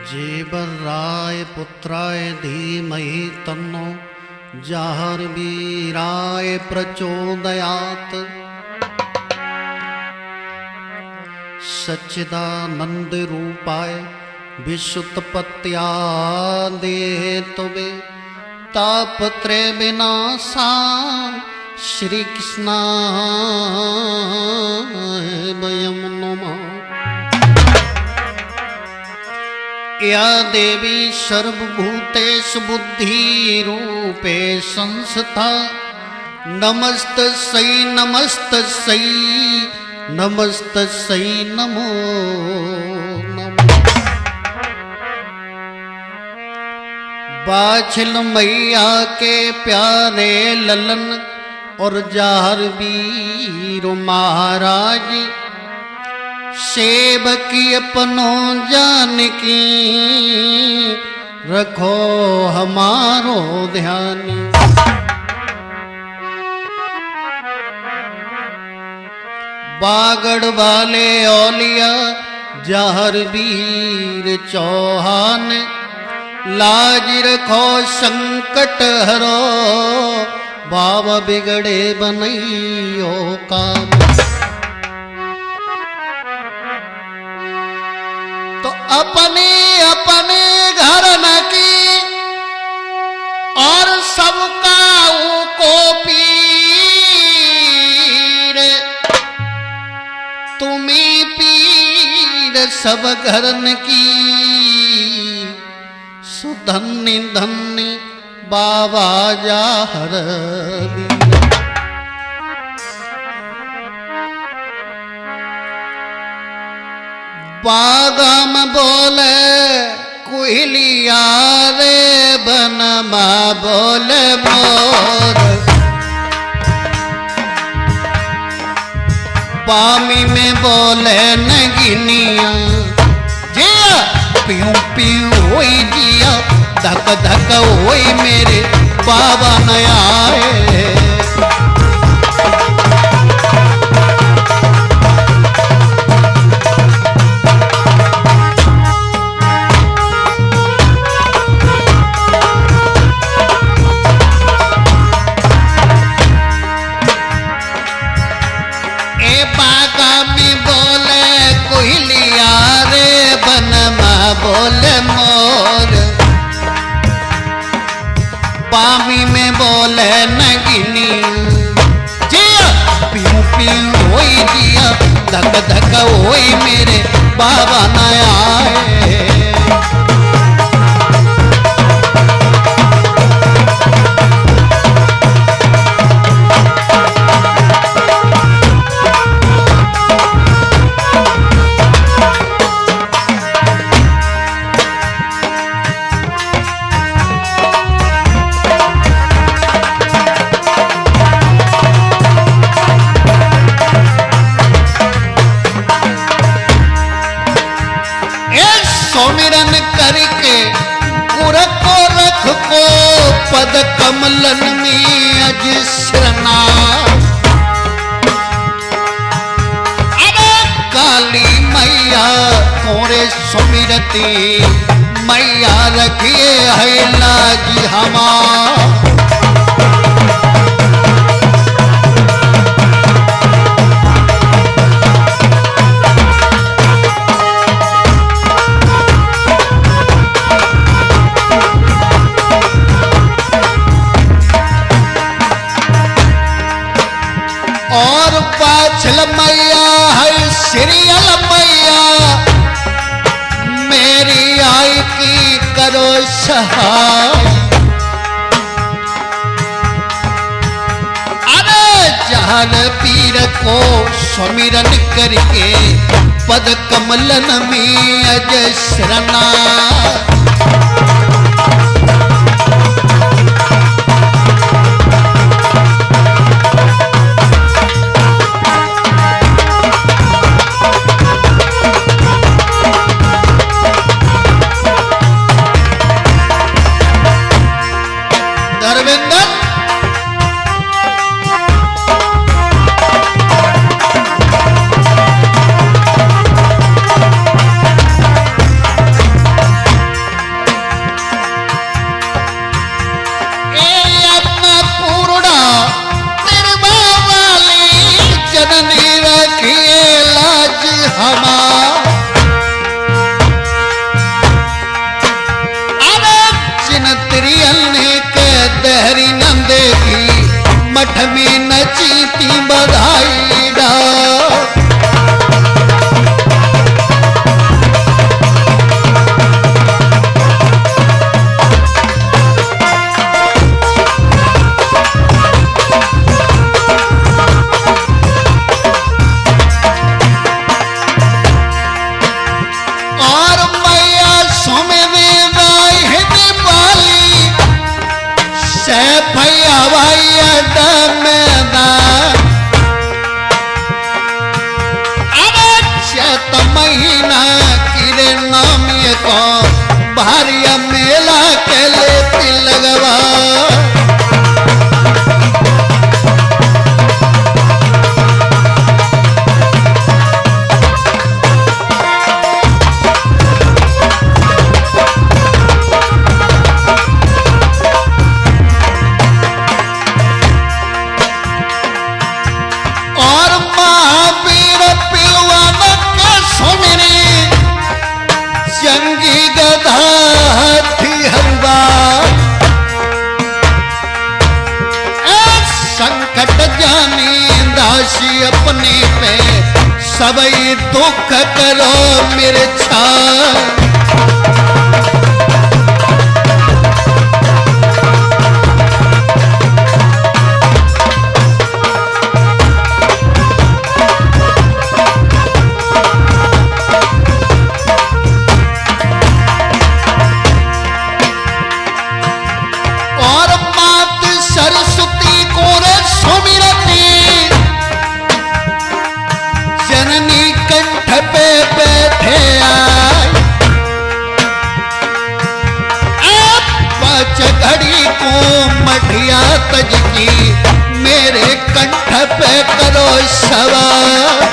जीवन राय पुत्राय धीमहि तन्नो जाहरवीराय प्रचोदयात्। सच्चिदानंद रूपाय विश्वोत्पत्त्यादि हेतवे तापत्रय विनाशाय श्री कृष्णाय वयं नमः। या देवी सर्वभूतेषु बुद्धिरूपे संस्था नमस्तस्यै नमस्तस्यै नमस्तस्यै नमो नमः। बाछल मैया के प्यारे ललन और जाहरवीर महाराज सेवकी अपनों जानकी रखो हमारो ध्यान। बागड़ वाले औलिया जाहरवीर चौहान लाज रखो संकट हरो बाबा बिगड़े बनैयो काम। तो अपने अपने घर न की और सबका को पीर तुम्हें पीर सब घरन की सुधन्य धन्य बाबा जाहरवीर। बागम बोले कोयलिया रे बनमा बोले मोर। पामी में बोले नगिनिया जिया पियूं पियूं होई जिया धक धक होई मेरे बाबा न आए। बोले मोर पामी में बोले नगिनी जिया पियूं पियूं होई जिया धक धक होई मेरे बाबा न आए। सोमिरन करके गुर को रख को पद कमलन में अजस्रना। अरे काली मैया तोरे सुमिरती मैया रखिए है लाज हमार। और पाछल मैया है श्रीयल मैया मेरी आई की करो सहाय। अरे जहर पीर को सुमिरन करके पद कमलन में अजस्रना। मठ में नचीती बधाई डा अपने पे सबई दुख करो मेरे छा मेरे कंठ पे करो सवार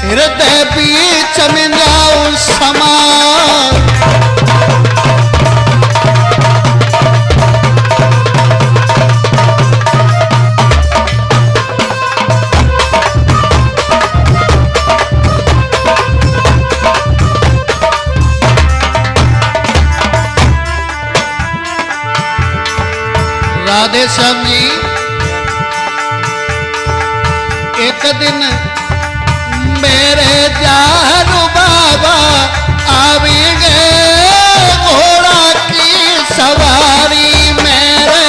हृदय बीच में जाऊं समा राधे श्याम जी एक दिन मेरे जारू बाबा आवी गए घोड़ा की सवारी मेरे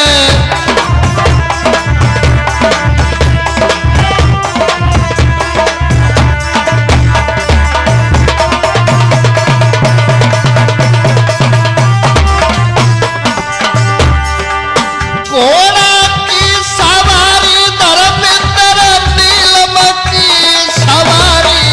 घोड़ा की सवारी धर्मेंद्र नीलम की सवारी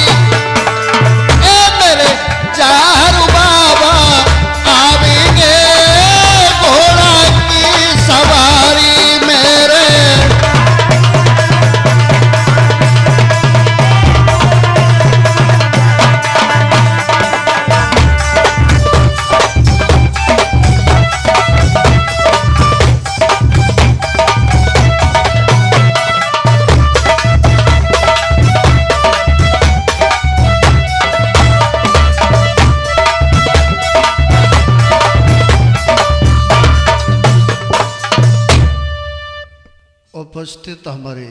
उपस्थित हमारे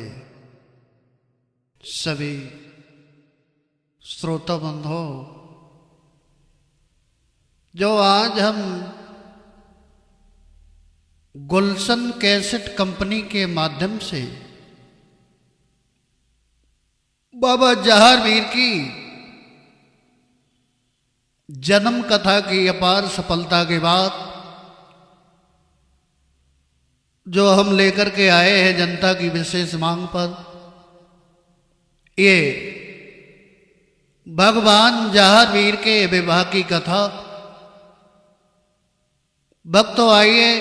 सभी श्रोता बंधुओं, जो आज हम गुलशन कैसेट कंपनी के माध्यम से बाबा जहार वीर की जन्म कथा की अपार सफलता के बाद जो हम लेकर के आए हैं जनता की विशेष मांग पर, ये भगवान जहार वीर के विवाह की कथा। भक्तों आइए,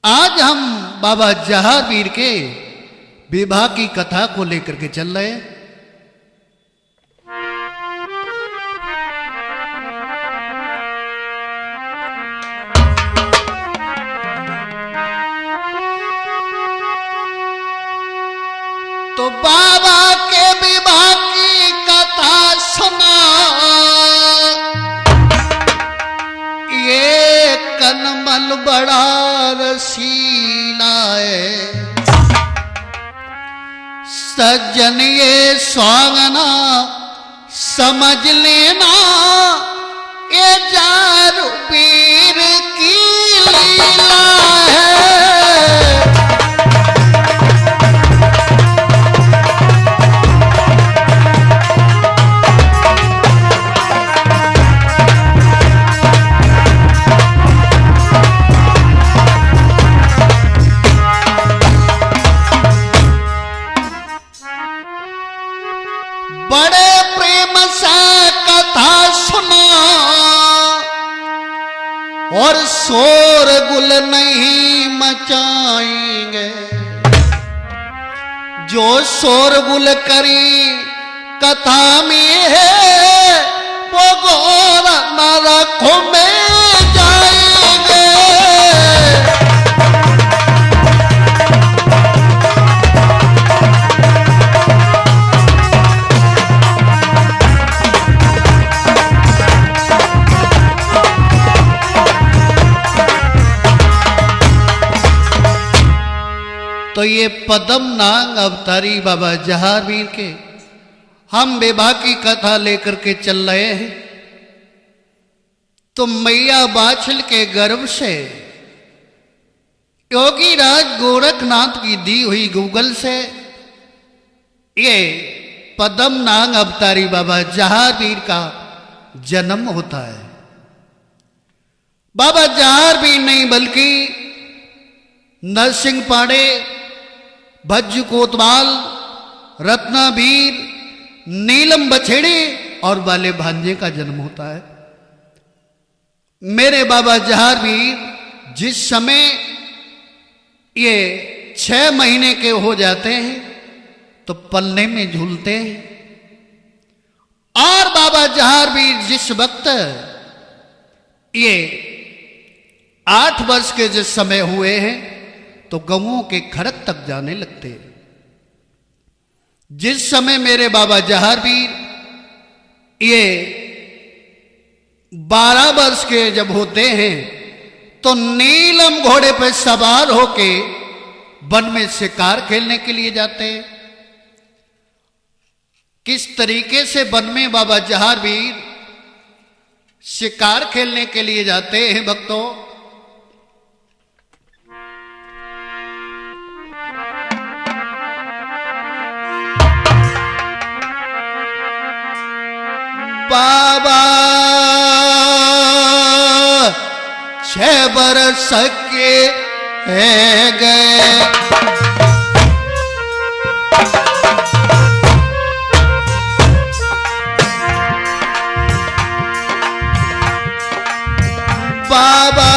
आज हम बाबा जहार वीर के विवाह की कथा को लेकर के चल रहे हैं। तो बाबा के विवाह की कथा सुना, ये कनमल बड़ा रसीला है। सज्जन ये स्वांगना समझ लेना, ये जारू वीर की लीला है। बड़े प्रेम से कथा सुना और शोर गुल नहीं मचाएंगे। जो शोर गुल करी कथा में है, वो घोर नरक में जाएंगे। तो ये पदम नांग अवतारी बाबा जहार वीर के हम विवाह की कथा लेकर के चल रहे हैं। तो मैया बाछल के गर्भ से योगी राज गोरखनाथ की दी हुई गूगल से ये पदम नांग अवतारी बाबा जहार वीर का जन्म होता है। बाबा जहार वीर नहीं बल्कि नरसिंह पांडे, भज्जू कोतवाल, रत्नावीर, नीलम बछेड़े और बाले भांजे का जन्म होता है। मेरे बाबा जहार वीर जिस समय ये 6 महीने के हो जाते हैं तो पलने में झूलते हैं, और बाबा जहार वीर जिस वक्त ये 8 वर्ष के जिस समय हुए हैं तो गऊओं के खड़क तक जाने लगते। जिस समय मेरे बाबा जहार वीर ये 12 वर्ष के जब होते हैं तो नीलम घोड़े पर सवार होके वन में शिकार खेलने के लिए जाते हैं। किस तरीके से वन में बाबा जहार वीर शिकार खेलने के लिए जाते हैं भक्तों, बाबा 6 बरस के गए। बाबा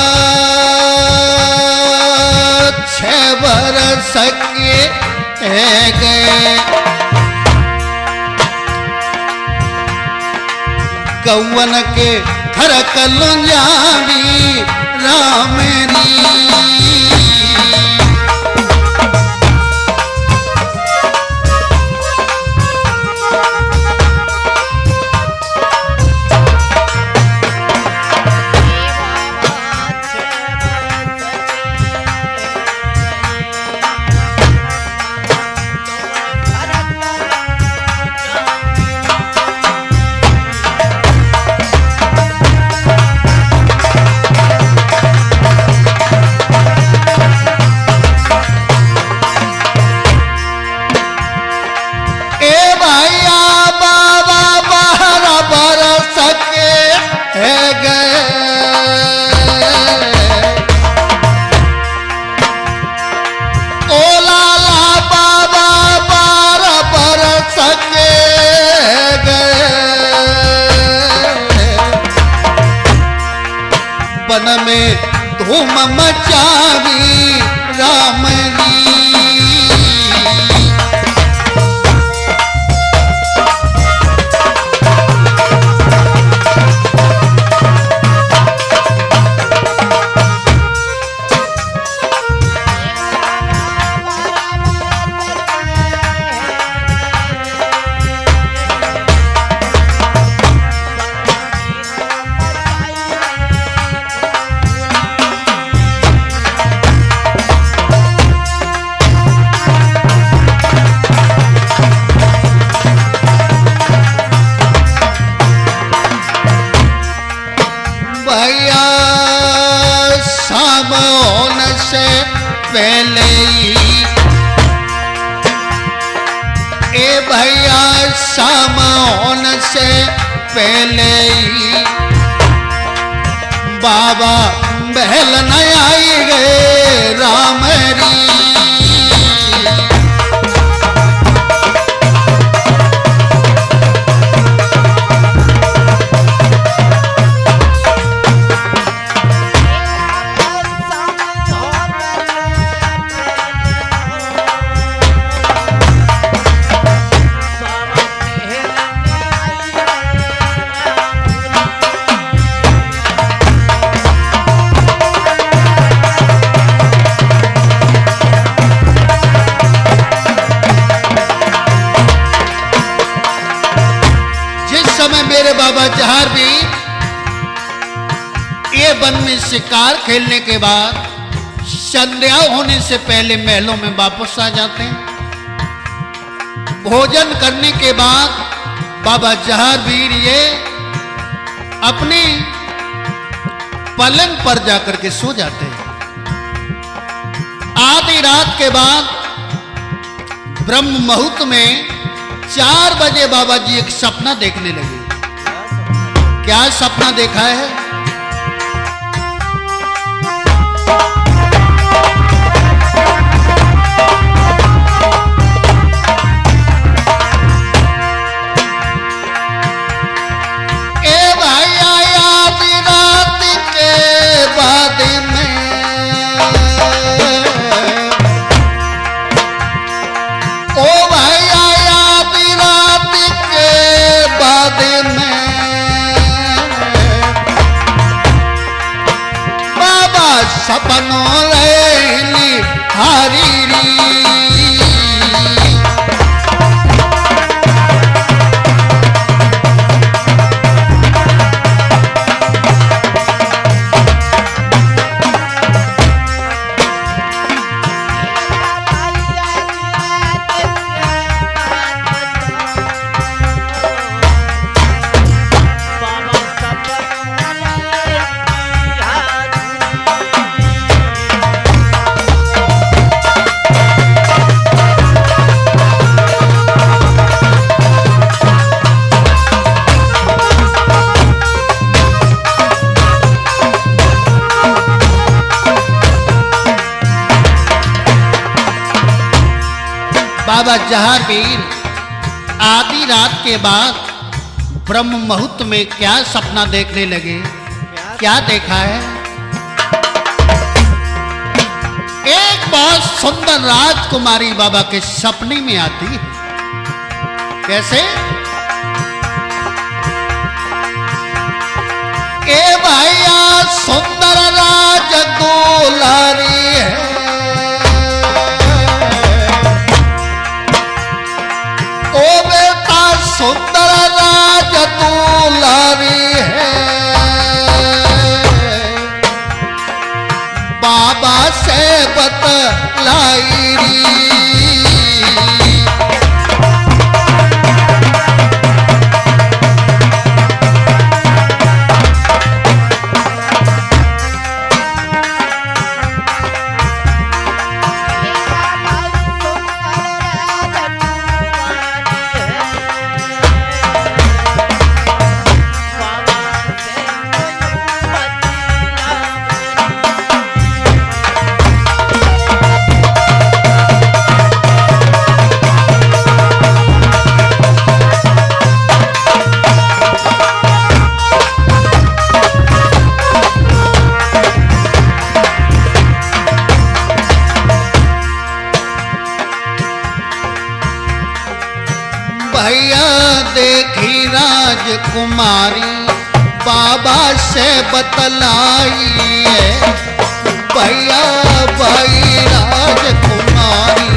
6 बरस के गए। गौवन के खरकल जावी राम री। धूम मचावी राम जी। पहले ए भैया शाम होने से पहले ही बाबा बहल न आई गए राम री। बाबा जहार भी ये वन में शिकार खेलने के बाद संध्या होने से पहले महलों में वापस आ जाते हैं। भोजन करने के बाद बाबा जहार वीर ये अपने पलंग पर जाकर के सो जाते हैं। आधी रात के बाद ब्रह्म मुहूर्त में 4 बजे बाबा जी एक सपना देखने लगे। क्या सपना देखा है? ए भाई आया रात के बाद में, ओ भाई आया रात के बाद में सपनों लेली हारी री। बाबा जहार वीर आधी रात के बाद ब्रह्म मुहूर्त में क्या सपना देखने लगे? क्या देखा है? एक बहुत सुंदर राजकुमारी बाबा के सपने में आती है। कैसे? ए भैया सुंदर राज दुलारी है, ओ बेटा सुंदर राज दुलारी है, बाबा से बतलाई री। राजकुमारी बाबा से बतलाई है, भैया भाई राजकुमारी।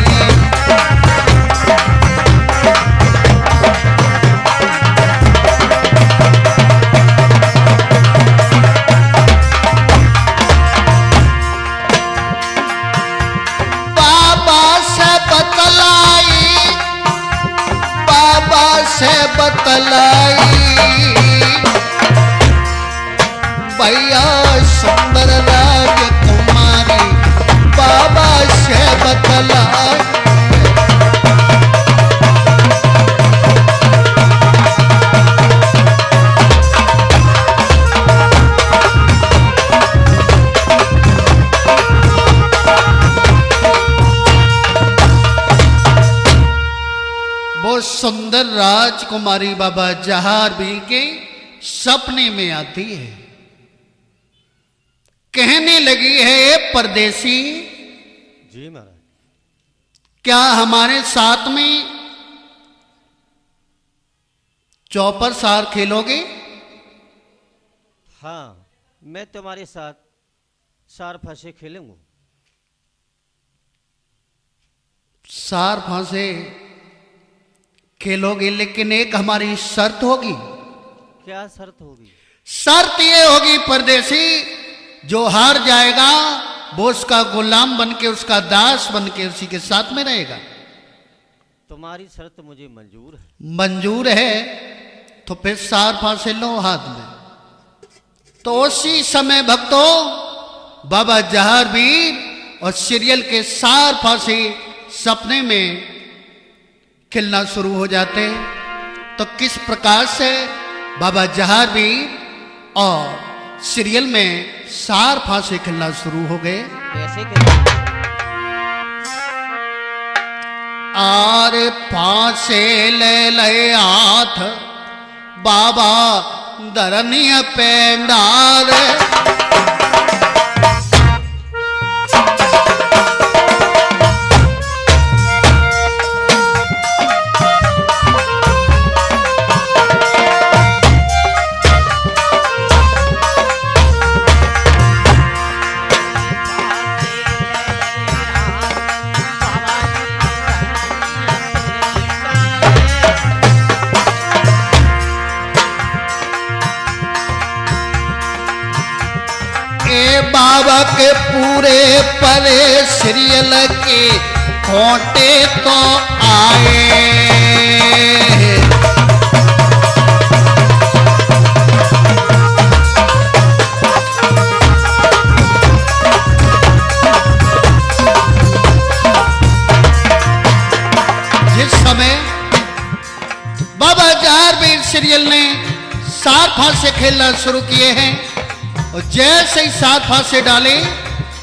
से बतलाई भैया सुंदर राजकुमारी बाबा से बतलाई। सुंदर राजकुमारी बाबा जहारवीर के सपने में आती है, कहने लगी है परदेसी जी महाराज, क्या हमारे साथ में चौपर सार खेलोगे? हाँ, मैं तुम्हारे साथ सार फांसे खेलूंगा। सार फांसे खेलोगे, लेकिन एक हमारी शर्त होगी। क्या शर्त होगी? शर्त ये होगी परदेसी, जो हार जाएगा वो उसका गुलाम बनके, उसका दास बनके उसी के साथ में रहेगा। तुम्हारी शर्त मुझे मंजूर है। मंजूर है तो फिर सार फांसे लो हाथ में। तो उसी समय भक्तों बाबा जहारवीर और सीरियल के सार फांसे सपने में खिलना शुरू हो जाते हैं। तो किस प्रकार से बाबा जहारवीर और सीरियल में सार फांसे खिलना शुरू हो गए? कैसे? आर फांसे ले ले हाथ बाबा धरनिया पेंडार, बाबा के पूरे परे सीरियल के खोटे तो आए। जिस समय बाबा जहारवीर सीरियल ने सार फांसे खेलना शुरू किए हैं और जैसे ही सात फांसे डाले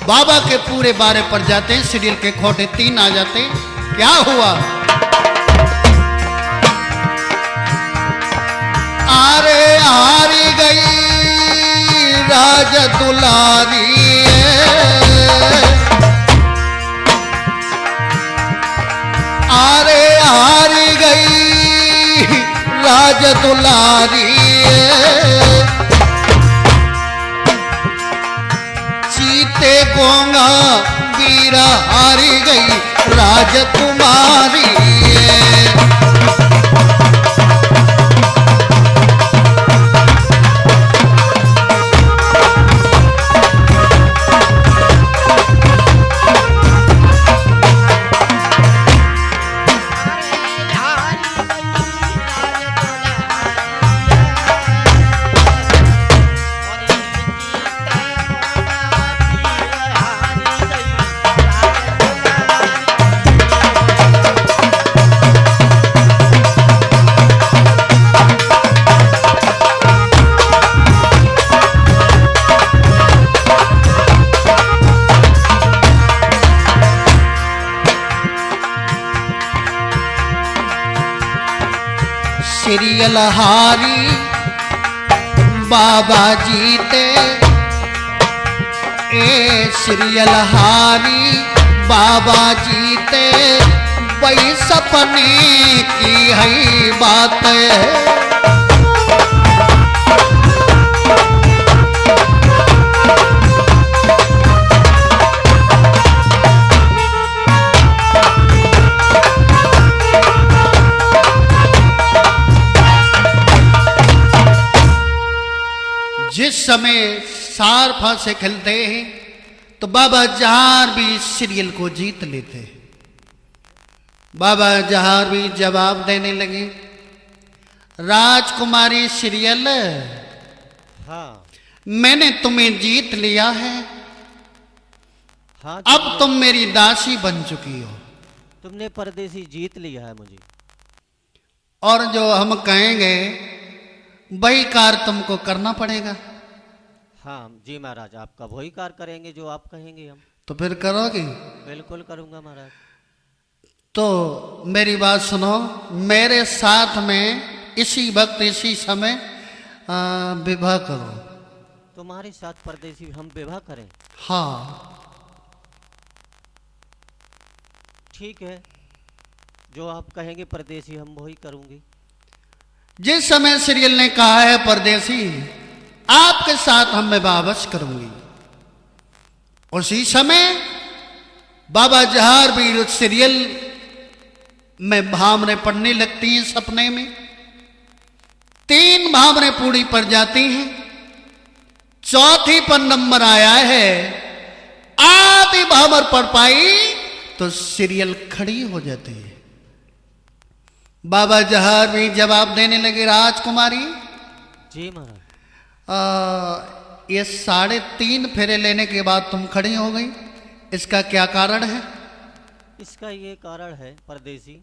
बाबा के पूरे 12 पड़ जाते हैं, सीरियल के खोटे 3 आ जाते हैं। क्या हुआ? आरे हारी गई राज दुलारी, आरे हारी गई राज दुलारी, गोंगा वीरा हारी गई राजकुमारी। सीरियल हारी बाबा जीते, ए सीरियल हारी बाबा जीते, वही सपने की है बात है। जिस समय सार फांसे खेलते हैं तो बाबा जहार भी सीरियल को जीत लेते हैं। बाबा जहार भी जवाब देने लगे, राजकुमारी सीरियल, हाँ मैंने तुम्हें जीत लिया है। हाँ, अब तुम मेरी दासी बन चुकी हो तुमने परदेसी जीत लिया है मुझे। और जो हम कहेंगे वही कार्य तुमको करना पड़ेगा। हाँ जी महाराज, आपका वही कार्य करेंगे जो आप कहेंगे हम। तो फिर करोगे? बिल्कुल करूंगा महाराज। तो मेरी बात सुनो, मेरे साथ में इसी वक्त इसी समय विवाह करो। तुम्हारे साथ परदेसी हम विवाह करें? हाँ ठीक है, जो आप कहेंगे परदेसी हम वही करूंगी। जिस समय सीरियल ने कहा है परदेसी आपके साथ हम विवाह अवश्य करूंगी, उसी समय बाबा जहार भी उस सीरियल में भावने पड़ने लगती हैं। सपने में 3 भावने पूरी पड़ जाती हैं। चौथी पर नंबर आया है, आधी भावर पड़ पाई तो सीरियल खड़ी हो जाती है। बाबा जहार भी जवाब देने लगे, राजकुमारी जी महाराज, ये 3.5 फेरे लेने के बाद तुम खड़ी हो गई, इसका क्या कारण है? इसका ये कारण है परदेसी,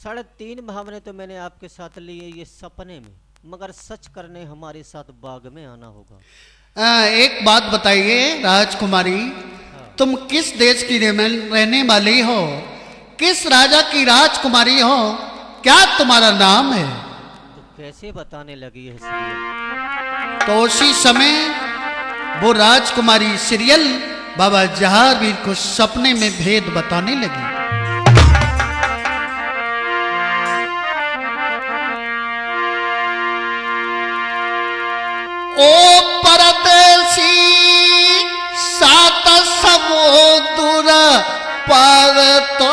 3.5 भावने तो मैंने आपके साथ लिए ये सपने में, मगर सच करने हमारे साथ बाग में आना होगा। एक बात बताइए राजकुमारी, हाँ। तुम किस देश की रहने वाली हो? किस राजा की राजकुमारी हो? क्या तुम्हारा नाम है? तो कैसे बताने लगी है सीरियल? तो उसी समय वो राजकुमारी सीरियल बाबा जहारवीर को सपने में भेद बताने लगी। ओ परदेसी 7 समुद्र पार तो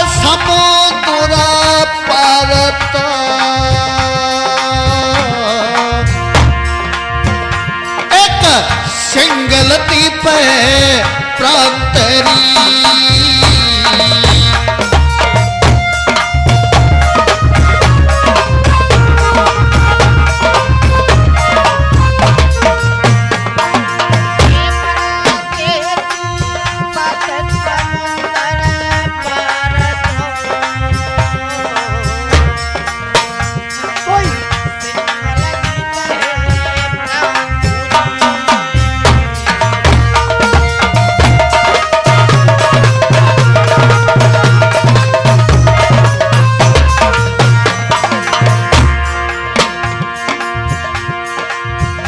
समुद्र पार तो एक सिंगल द्वीप है प्रांतरी,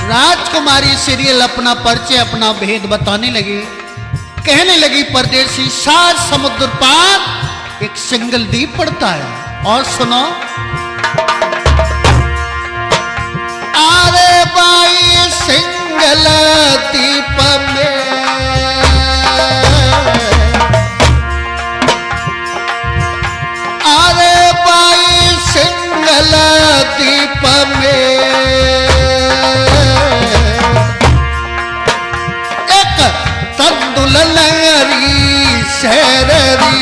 राजकुमारी सीरियल अपना परिचय अपना भेद बताने लगी। कहने लगी, परदेसी 7 समुद्र पार एक सिंगल द्वीप पड़ता है। और सुनो, अरे भाई सिंगल द्वीप में अरे भाई सिंगल द्वीप में लंगरी शहरी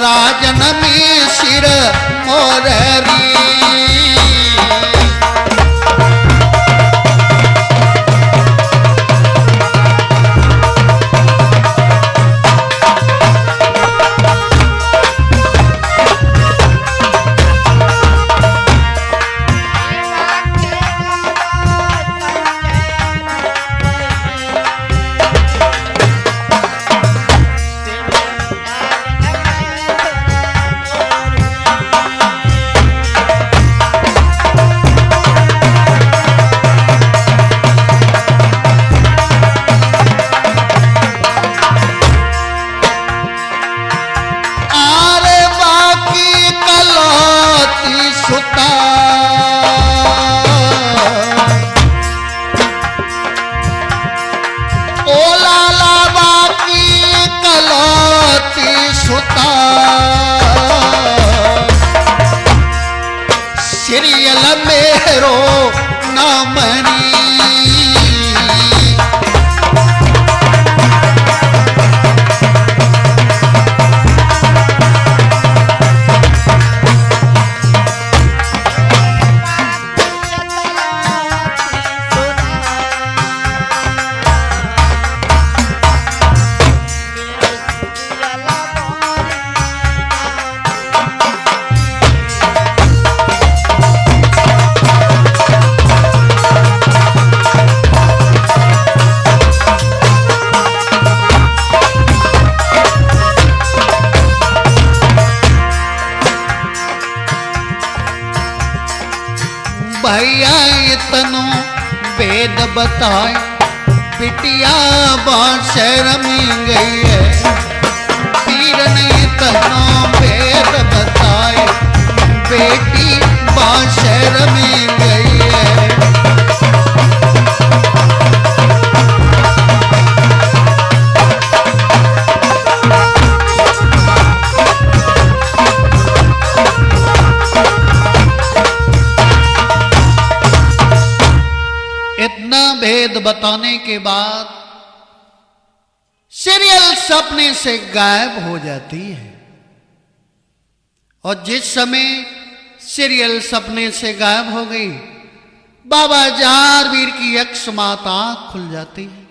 राजन में सिर मोररी। सिरियल मेरो नामनी। भैया इतनो वेद बताए बिटिया बाशर में गई है। पीर ने इतनो वेद बताए बेटी बाशर में गई है। इतना भेद बताने के बाद सीरियल सपने से गायब हो जाती है। और जिस समय सीरियल सपने से गायब हो गई, बाबा जहारवीर की अकस्मात आंख खुल जाती है।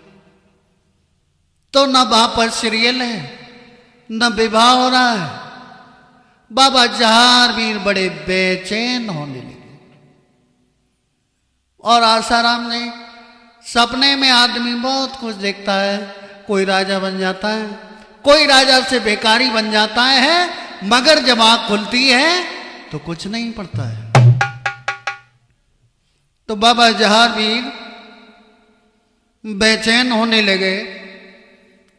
तो न वहां पर सीरियल है न विवाह हो रहा है। बाबा जहारवीर बड़े बेचैन होने लगे। और आसाराम ने सपने में आदमी बहुत कुछ देखता है। कोई राजा बन जाता है, कोई राजा से बेकारी बन जाता है, मगर जब आंख खुलती है तो कुछ नहीं पड़ता है। तो बाबा जहारवीर बेचैन होने लगे।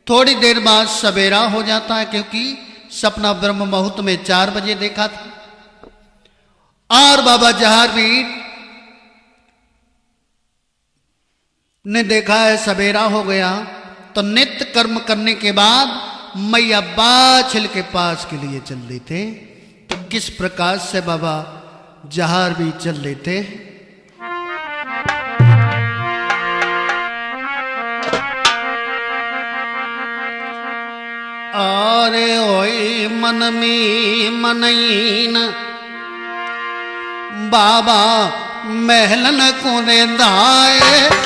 थोड़ी देर बाद सवेरा हो जाता है, क्योंकि सपना ब्रह्म मुहूर्त में 4 बजे देखा था। और बाबा जहारवीर ने देखा है सवेरा हो गया, तो नित्य कर्म करने के बाद मैया बाछिल के पास के लिए चल देते। तो किस प्रकार से बाबा जहारवीर चल देते। अरे ओए मन में मनईन बाबा महलन को दाए।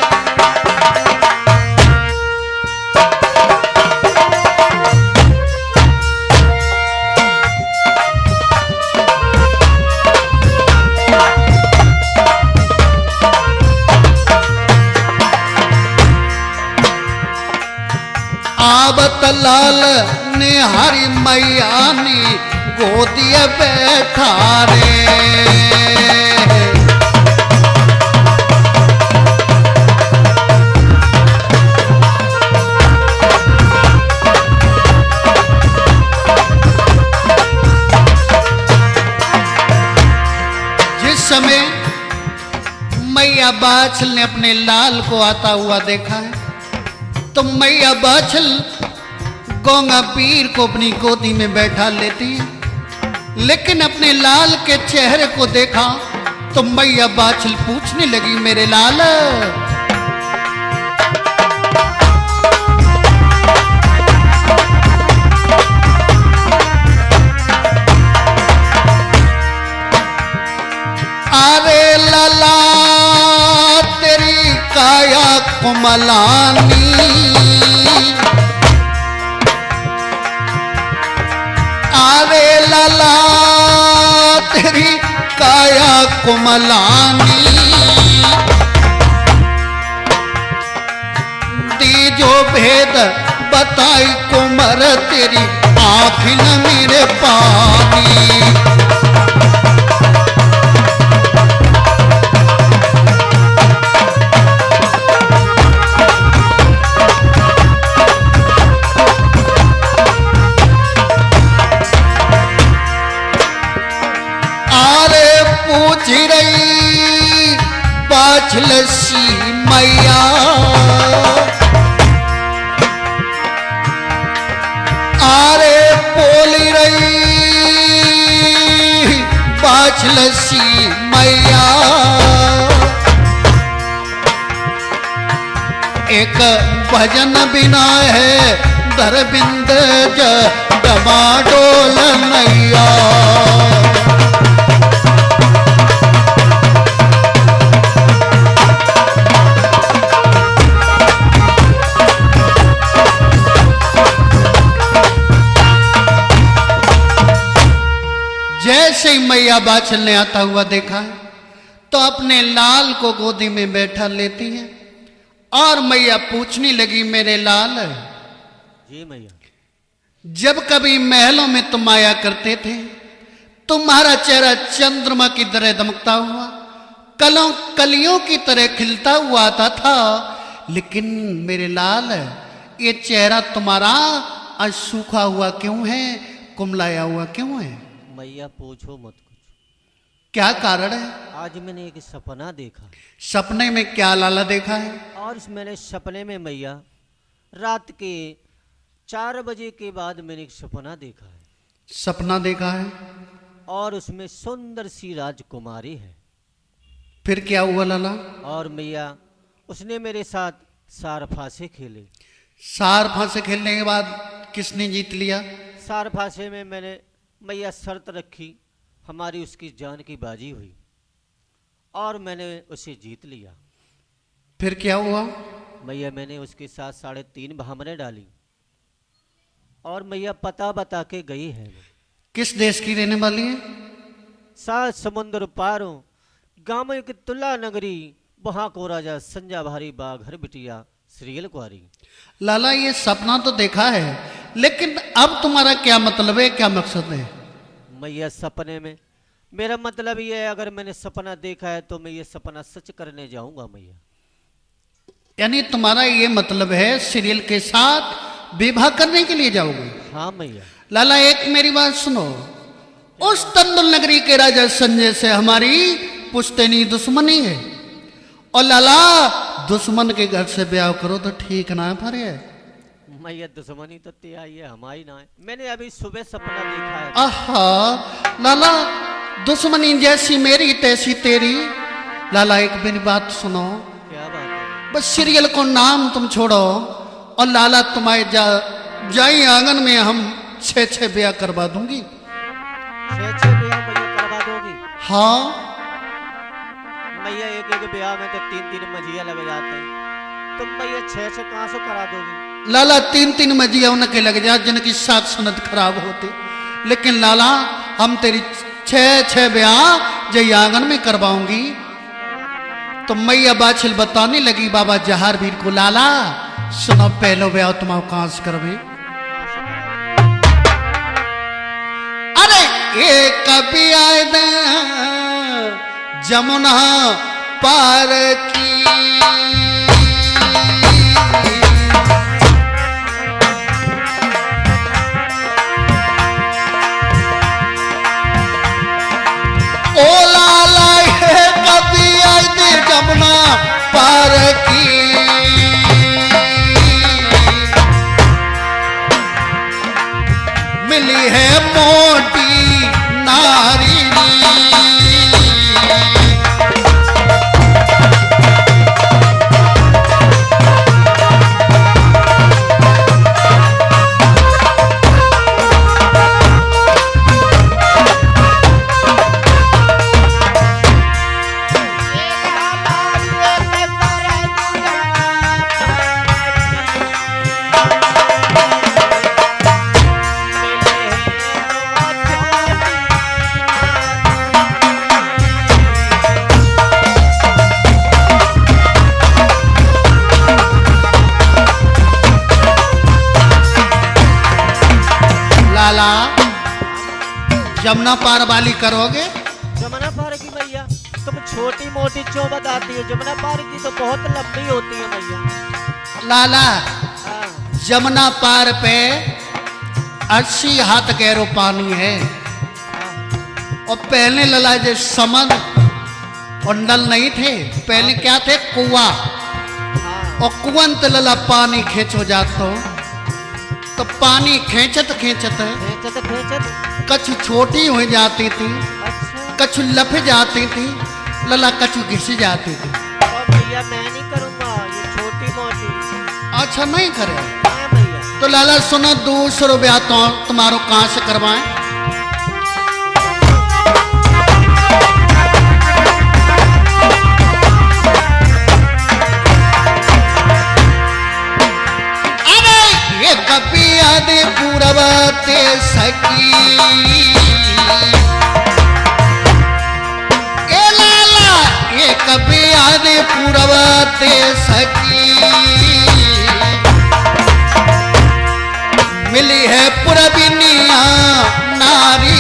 आवत लाल ने हरी मैया ने गोदिया बैठा रे। जिस समय मैया बाछल ने अपने लाल को आता हुआ देखा है, तो मैया बाछल गंगा पीर को अपनी गोदी में बैठा लेती है। लेकिन अपने लाल के चेहरे को देखा तो मैया बाछल पूछने लगी, मेरे लाल कोमलानी, आरे लाला तेरी काया कोमलानी, दी जो भेद बताई कुमर तेरी आँख न मेरे पानी। लस्सी मैया आरे बोली रही बाछ लस्सी मैया, एक भजन बिना है दरबिंद डमाडोल मैया। जैसे ही मैया बाछलने आता हुआ देखा है तो अपने लाल को गोदी में बैठा लेती है और मैया पूछने लगी, मेरे लाल जी मैया, जब कभी महलों में तुम आया करते थे तुम्हारा चेहरा चंद्रमा की तरह दमकता हुआ, कलियों की तरह खिलता हुआ आता था, लेकिन मेरे लाल ये चेहरा तुम्हारा आज सूखा हुआ क्यों है, कुमलाया हुआ क्यों है? मैया पूछो मत कुछ, क्या कारण है? आज मैंने एक सपना देखा। सपने में क्या लाला देखा है? और मैंने सपने में मैया रात के 4 बजे के बाद मैंने एक सपना देखा है। सपना देखा है और उसमें सुंदर सी राजकुमारी है। फिर क्या हुआ लाला? और मैया उसने मेरे साथ सार फांसे खेले। सार फांसे खेलने के बाद किसने जीत लिया? सार फांसे में मैंने मैया शर्त रखी, हमारी उसकी जान की बाजी हुई और मैंने उसे जीत लिया। फिर क्या हुआ? मैया मैंने उसके साथ 3.5 भामरें डाली और मैया पता बता के गई है। किस देश की रहने वाली है? 7 समुद्र पारों गांव की तुला नगरी, वहां को राजा संजा भारी बाग हर बिटिया श्रील कुआरी। लाला ये सपना तो देखा है, लेकिन अब तुम्हारा क्या मतलब है, क्या मकसद है? मैया सपने में मेरा मतलब ये है, अगर मैंने सपना देखा है तो मैं ये सपना सच करने जाऊंगा मैया। यानी तुम्हारा ये मतलब है सीरियल के साथ विवाह करने के लिए जाओगे? हाँ मैया। लाला एक मेरी बात सुनो, उस तंदुल नगरी के राजा संजय से हमारी पुश्तैनी दुश्मनी है और लाला दुश्मन के घर से ब्याह करो तो ठीक ना है। मैया दुश्मनी तो आई है, हमारी ना है। मैंने अभी सुबह सपना देखा है। आहा लाला, दुश्मनी जैसी मेरी तैसी तेरी। लाला एक मेरी बात सुनो। क्या बात है? बस सीरियल को नाम तुम छोड़ो और लाला तुम्हारे जाई आंगन में हम 6 ब्याह करवा दूंगी। 6 ब्याह मैया करवा दोगी? हाँ मैया, एक ब्याह में तो 3 मजिया लग जाते हैं, तुम मैया 6 कहाँ से करा दोगी? लाला 3 मजिया उनके लग जा जिनकी सात सनद खराब होती, लेकिन लाला हम तेरी 6 ब्याह जय आंगन में करवाऊंगी। तो मैया बाछिल बताने लगी बाबा जहारवीर को, लाला सुनो पहलो ब्याह तुम्हारा कहां से करवे? अरे एक ब्याह जमुना पार की, ओ लाला है कभी आई दे जमुना पार की, मिली है मोटी नारी। लाला जमुना पार वाली करोगे? जमुना पार की मैया तुम छोटी मोटी क्यों बताती हो? जमुना पार की तो बहुत लंबी होती है मैया। लाला हाँ। जमुना पार पे 80 हाथ गहरो पानी है। और पहले लला जो समन और नल नहीं थे, पहले क्या थे? कुआं। और कुआं ते लला पानी खींचो जातो तो पानी खींचत खींचत कछु छोटी हो जाती थी, कछु लफ जाती थी, लला कछु घिस जाती थी। भैया मैं नहीं करूंगा ये छोटी मोटी। अच्छा नहीं करे? हाँ भैया। तो लाला सुनो 200 रुपया तो तुम्हारो कहाँ से करवाएं? कभी याद पूरबते सकी ए लाला, ये कभी याद पूरबते सकी मिली है पुरबिनिया नारी।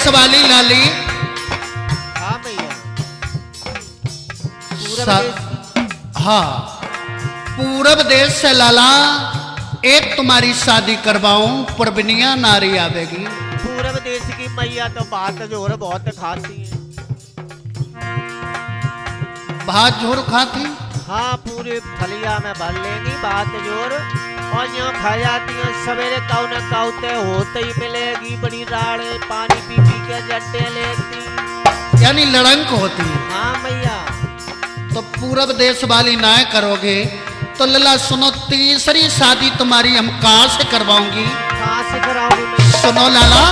वाली लाली। हाँ भैया। हाँ पूरब देश से लाला एक तुम्हारी शादी करवाऊं, पुरबनिया नारी आवेगी। पूरब देश की मैया तो बात जोर बहुत खाती है। बात जोर खाती? हाँ पूरे फलिया में भर लेंगी बात जोर और यूँ खा जाती है। सवेरे काउ न काउते होते ही मिलेगी बड़ी राड़े, पानी पी पी के जट्टे लेती, यानी लड़ंक होती है। हाँ भैया। तो पूरब देश वाली ना करोगे तो लला सुनो, तीसरी शादी तुम्हारी हम कहाँ से करवाऊंगी? कहाँ से कराओगी? सुनो लाला,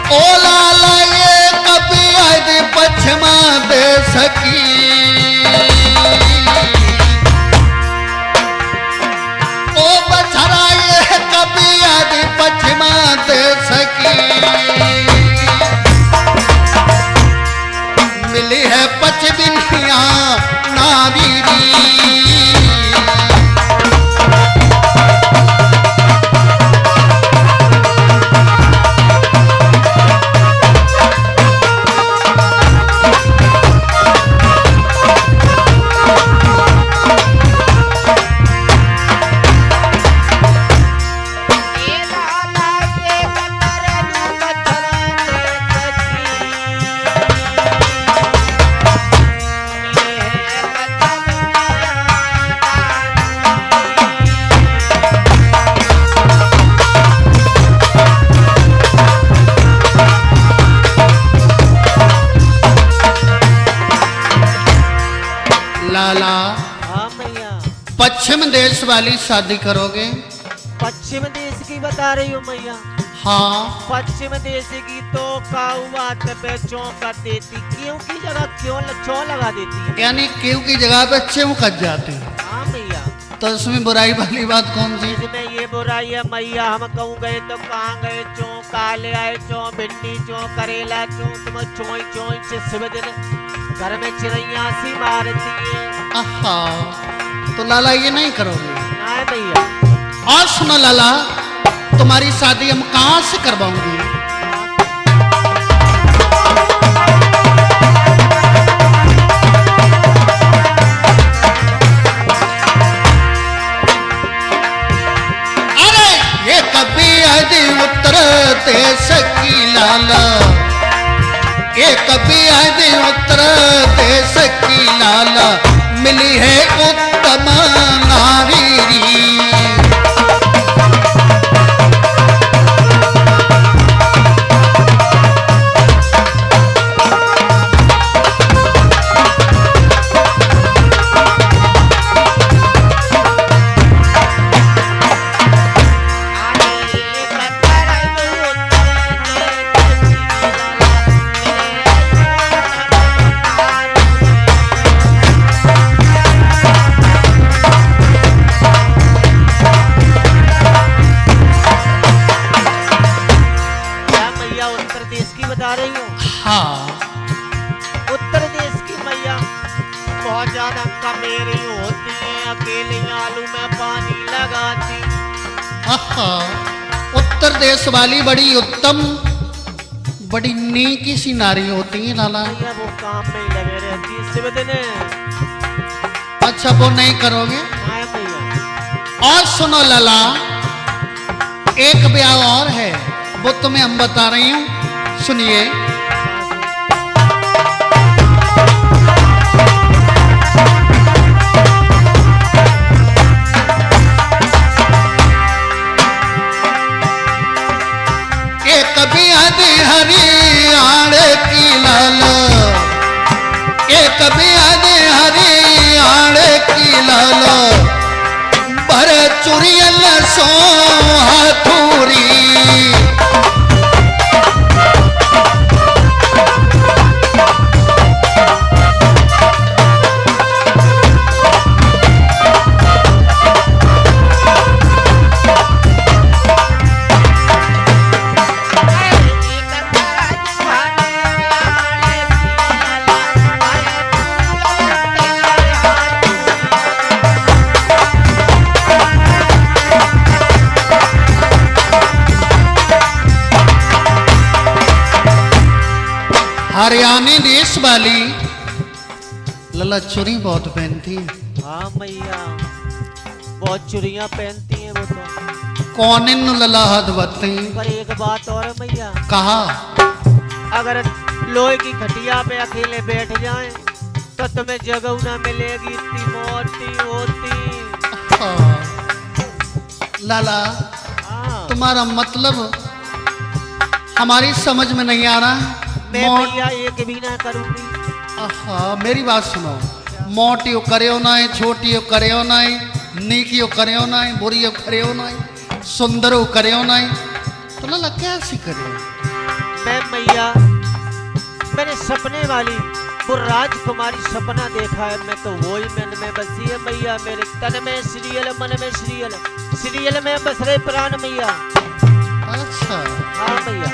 ओ लाला ये कभी आज पश्चिमा दे सकी, ओ बछरा ये कभी आज पश्चिमा दे सकी मिली है पचबिनिया नारी। लाला हाँ भैया। पश्चिम देश वाली शादी करोगे? पश्चिम देश की बता रही हो मैया? हाँ। पश्चिम देश की तो काऊ बात पे चौंका देती, क्यों की जगह क्यों लगा देती है? यानी क्यों की जगह पे क्यों कट जाती है? हाँ भैया। तो इसमें बुराई वाली बात कौन सी? इसमें ये बुराई है मैया, हम कहूँ गए तो कहाँ गए, चो काले आए, चो भिंडी, चो करेला, चो तुम चोई चोई से सुबह दिन घर में चिड़ैया सी मारती है। आहा, तो लाला ये नहीं करोगे? नहीं भैया। और सुनो लाला, तुम्हारी शादी हम कहाँ से करवाऊंगी? अरे ये कभी यदि उत्तर देश की लाला, ये कभी यदि उत्तर देश की लाला बहुत ज्यादा कमेरी होती है, अकेले आलू में पानी लगाती। आहा, उत्तर देश वाली बड़ी उत्तम बड़ी नेकी सी नारी होती है लाला। भैया वो काम में ही लगे रहती है सिर्फ दिन। अच्छा वो नहीं करोगे? हाँ भैया। और सुनो लाला, एक ब्याह और है, वो तुम्हें हम बता रही हूँ, सुनिए। एक ब्याह हरियाणे की लाला, एक ब्याह हरियाणे की लाला, पर चुरियल सो हथूरी। हरियाणा देश वाली लला चुरी बहुत पहनती है। हाँ मैया, बहुत चुरियां पहनती हैं वो तो। कौन इन लला हद बत्ती। पर एक बात और है मैया। कहा? अगर लोहे की खटिया पे अकेले बैठ जाएं तो तुम्हें जगह ना मिलेगी, इतनी मोटी होती। लाला हाँ। तुम्हारा मतलब हमारी समझ में नहीं आ रहा। मैं भैया एक भी ना करूंगी। आहा, मेरी बात सुनो, मोटियो करियो ना, छोटियो करियो ना, नीकियो करियो ना, बुरियो करियो ना, सुंदरो करियो ना, तो लला कैसे करियो? मैं मैया, मैंने सपने वाली वो राजकुमारी सपना देखा है, मैं तो वो ही मन में बसी है मैया। मेरे तन में सीरियल, मन में सीरियल, सीरियल में बस रहे प्राण मैया। अच्छा हाँ मैया।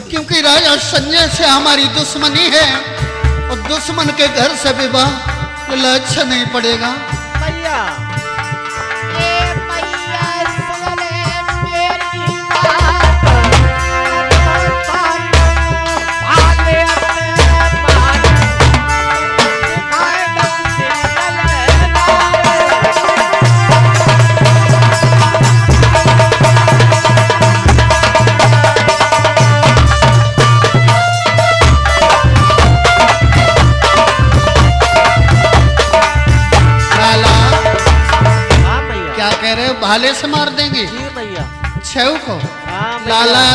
क्योंकि राजा संजय से हमारी दुश्मनी है और दुश्मन के घर से विवाह अच्छा नहीं पड़ेगा। मैया भाले से मार देंगे भैया छेऊ को। लाला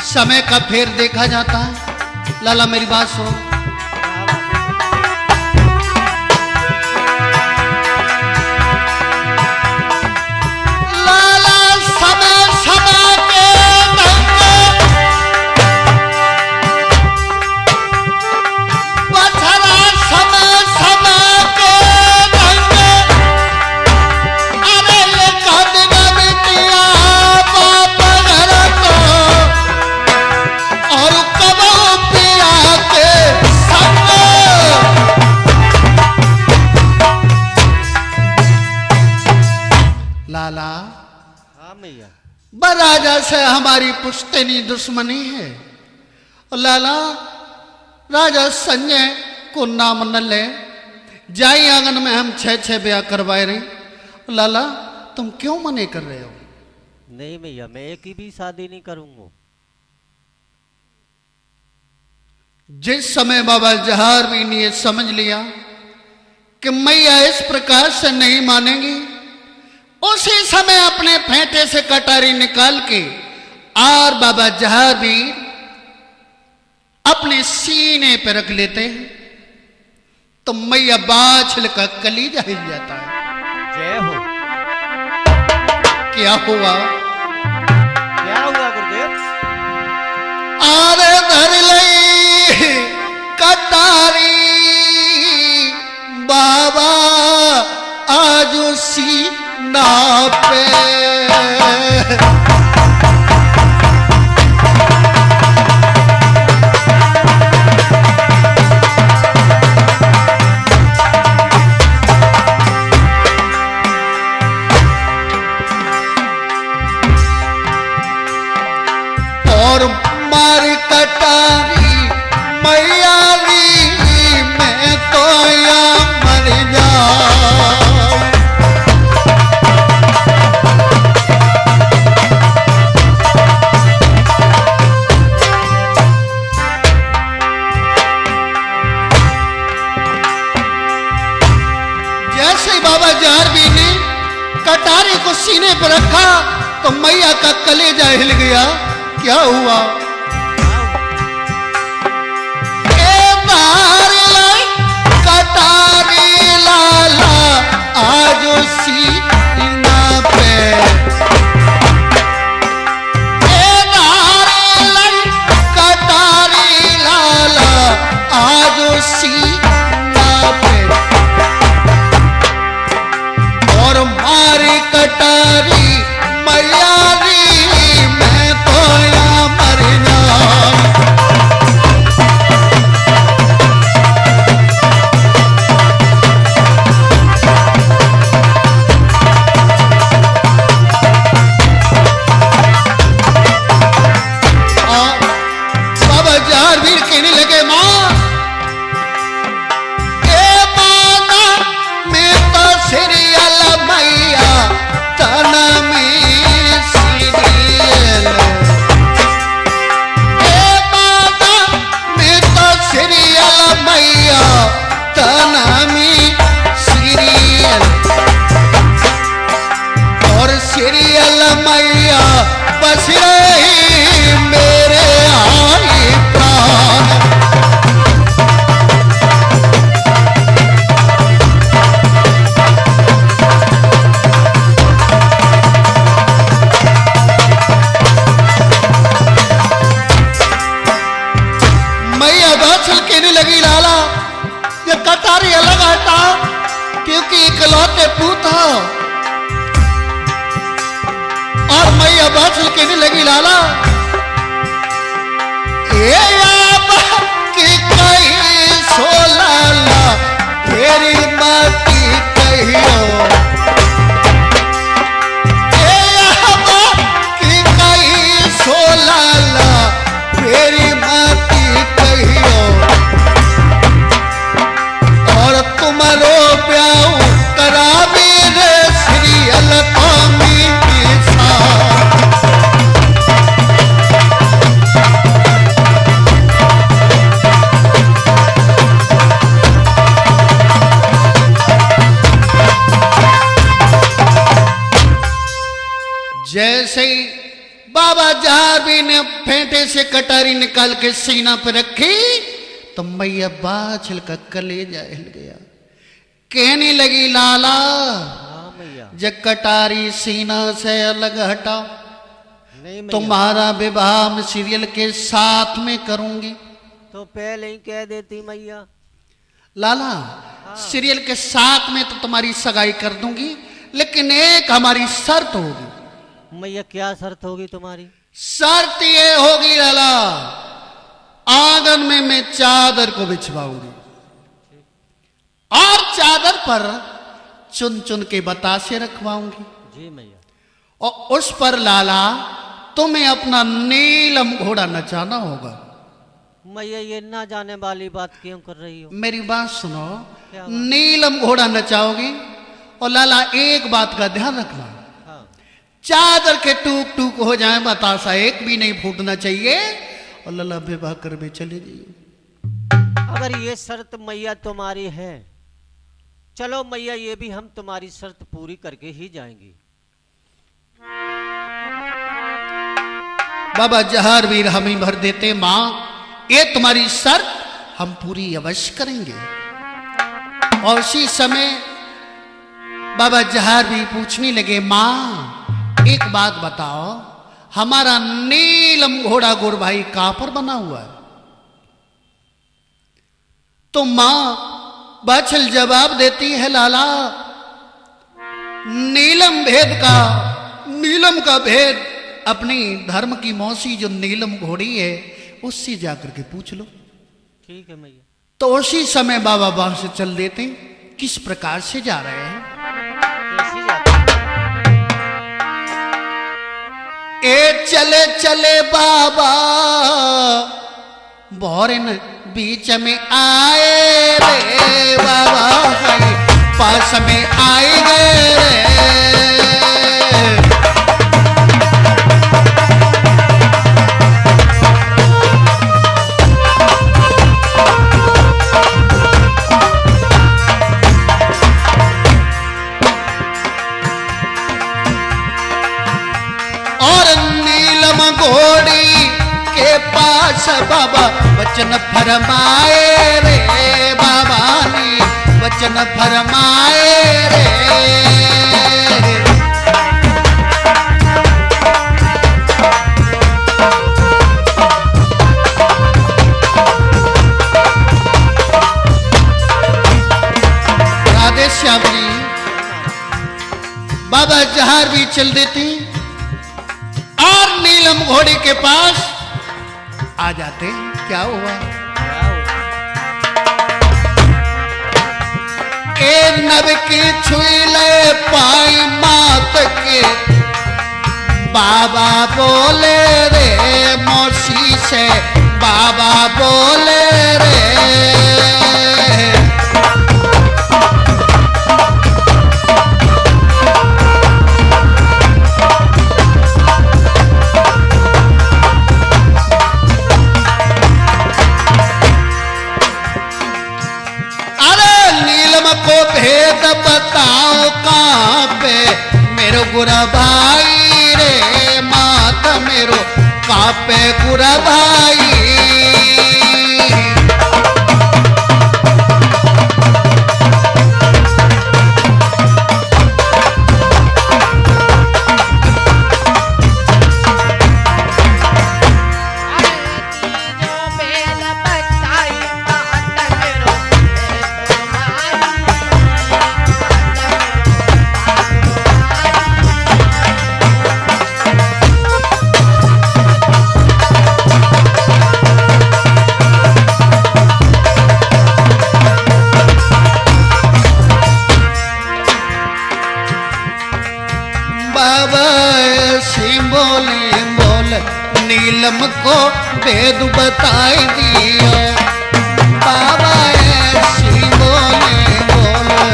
समय का फेर देखा जाता है। लाला मेरी बात सुनो, लाला समय समय के बछड़ा समय समय के हाँ मैया। राजा से हमारी पुश्तैनी दुश्मनी है। लाला राजा संजय को नाम न ले, जाई आंगन में हम 6 ब्याह करवाए रहे। लाला तुम क्यों मने कर रहे हो? नहीं भैया, मैं एक ही भी शादी नहीं करूंगा। जिस समय बाबा जहार भी ने समझ लिया कि मैया इस प्रकार से नहीं मानेंगी, उसी समय अपने फेंटे से कटारी निकाल के और बाबा जहार भी अपने सीने पे रख लेते हैं, तो मैया बाछल का कलीजा हिल जाता है। जय हो। क्या हुआ? क्या हुआ गुरुदेव? आरे धर लई कटारी बाबा आज सीना पे, और मार कटारी मैया री मैं तो या मर जाऊं। जैसे बाबा जहारवी ने कटारी को सीने पर रखा तो मैया का कलेजा हिल गया। क्या हुआ? कटारी लाला आज सीना पे, कटारी लाला आज सीना पे, और मारी कटारी मैया री मैं तो या मर जाऊं। बाबा जहारवीर कहने लगे, मां ए माना मैं तो सीरियल मैया तना में सीरियल, ए माना मैं तो सीरियल मैया तना में सीरियल, और सीरियल मैया बस रही मेरे आई प्राण। मैया बाछल कहने लगी, लाला ये कटारी अलग हटा, क्योंकि इकलौते पूत हो। और मैया बाछल कहने लगी, लाला ये कि कहीं सो लाला तेरी माटी कहियो, कि कहीं सो लाला तेरी माटी कहियो, और तुम्हारो प्याऊ करावी रे सीरियल कौमी सा। जैसे ही बाबा जहारवी ने फेंटे से कटारी निकाल के सीना पर रखी तो मैया बाछल का कलेजा हिल गया। कहने लगी, लाला जब कटारी सीना से अलग हटा तुम्हारा विवाह मैं सीरियल के साथ में करूंगी। तो पहले ही कह देती मैया। लाला सीरियल के साथ में तो तुम्हारी सगाई कर दूंगी, लेकिन एक हमारी शर्त होगी। मैया क्या शर्त होगी तुम्हारी? शर्त ये होगी लाला, आंगन में मैं चादर को बिछवाऊंगी और चादर पर चुन चुन के बतासे रखवाऊंगी। जी मैया। और उस पर लाला तुम्हें अपना नीलम घोड़ा नचाना होगा। मैया ये ना जाने वाली बात क्यों कर रही हो? मेरी बात सुनो। क्या बात? नीलम घोड़ा नचाओगी और लाला एक बात का ध्यान रखना, हाँ। चादर के टूक टूक हो जाए, बतासा एक भी नहीं फूटना चाहिए, और लाला विवाह कर में चले जाइए। अगर ये शर्त मैया तुम्हारी है, चलो मैया ये भी हम तुम्हारी शर्त पूरी करके ही जाएंगे। बाबा जहार वीर हम ही भर देते, माँ ये तुम्हारी शर्त हम पूरी अवश्य करेंगे। और उसी समय बाबा जहार भी पूछने लगे, माँ एक बात बताओ, हमारा नीलम घोड़ा गुर भाई कहां पर बना हुआ है? तो मां बाछल जवाब देती है, लाला नीलम का भेद अपनी धर्म की मौसी जो नीलम घोड़ी है उससे जाकर के पूछ लो। ठीक है मैया। तो उसी समय बाबा वहां से चल देते। किस प्रकार से जा रहे हैं? कैसी जाती? ए चले चले बाबा भौरन बीच में आए रे बाबा, पास में आए गए रे। घोड़ी के पास बाबा वचन फरमाए रे, बाबा ने वचन फरमाए रे। राधे श्याम जी, बाबा जहार भी चल देते और नीलम घोड़ी के पास आ जाते। क्या हुआ? ए नब की छुई ले पाई मात के, बाबा बोले रे मौसी से, बाबा बोले रे। को भेद बताओ कहां पे मेरो गुरा भाई रे, मात मेरो कहां पे गुरा भाई। नीलम को भेद बताई दिया, बाबा ऐसी बोले बोले।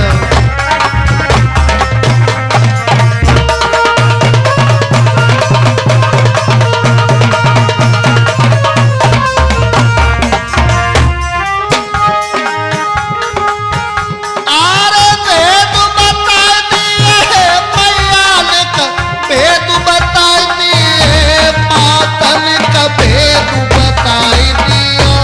अरे भेद बता दिए मैया ने, भेद बता दिए मातन का भेद बताई दिया।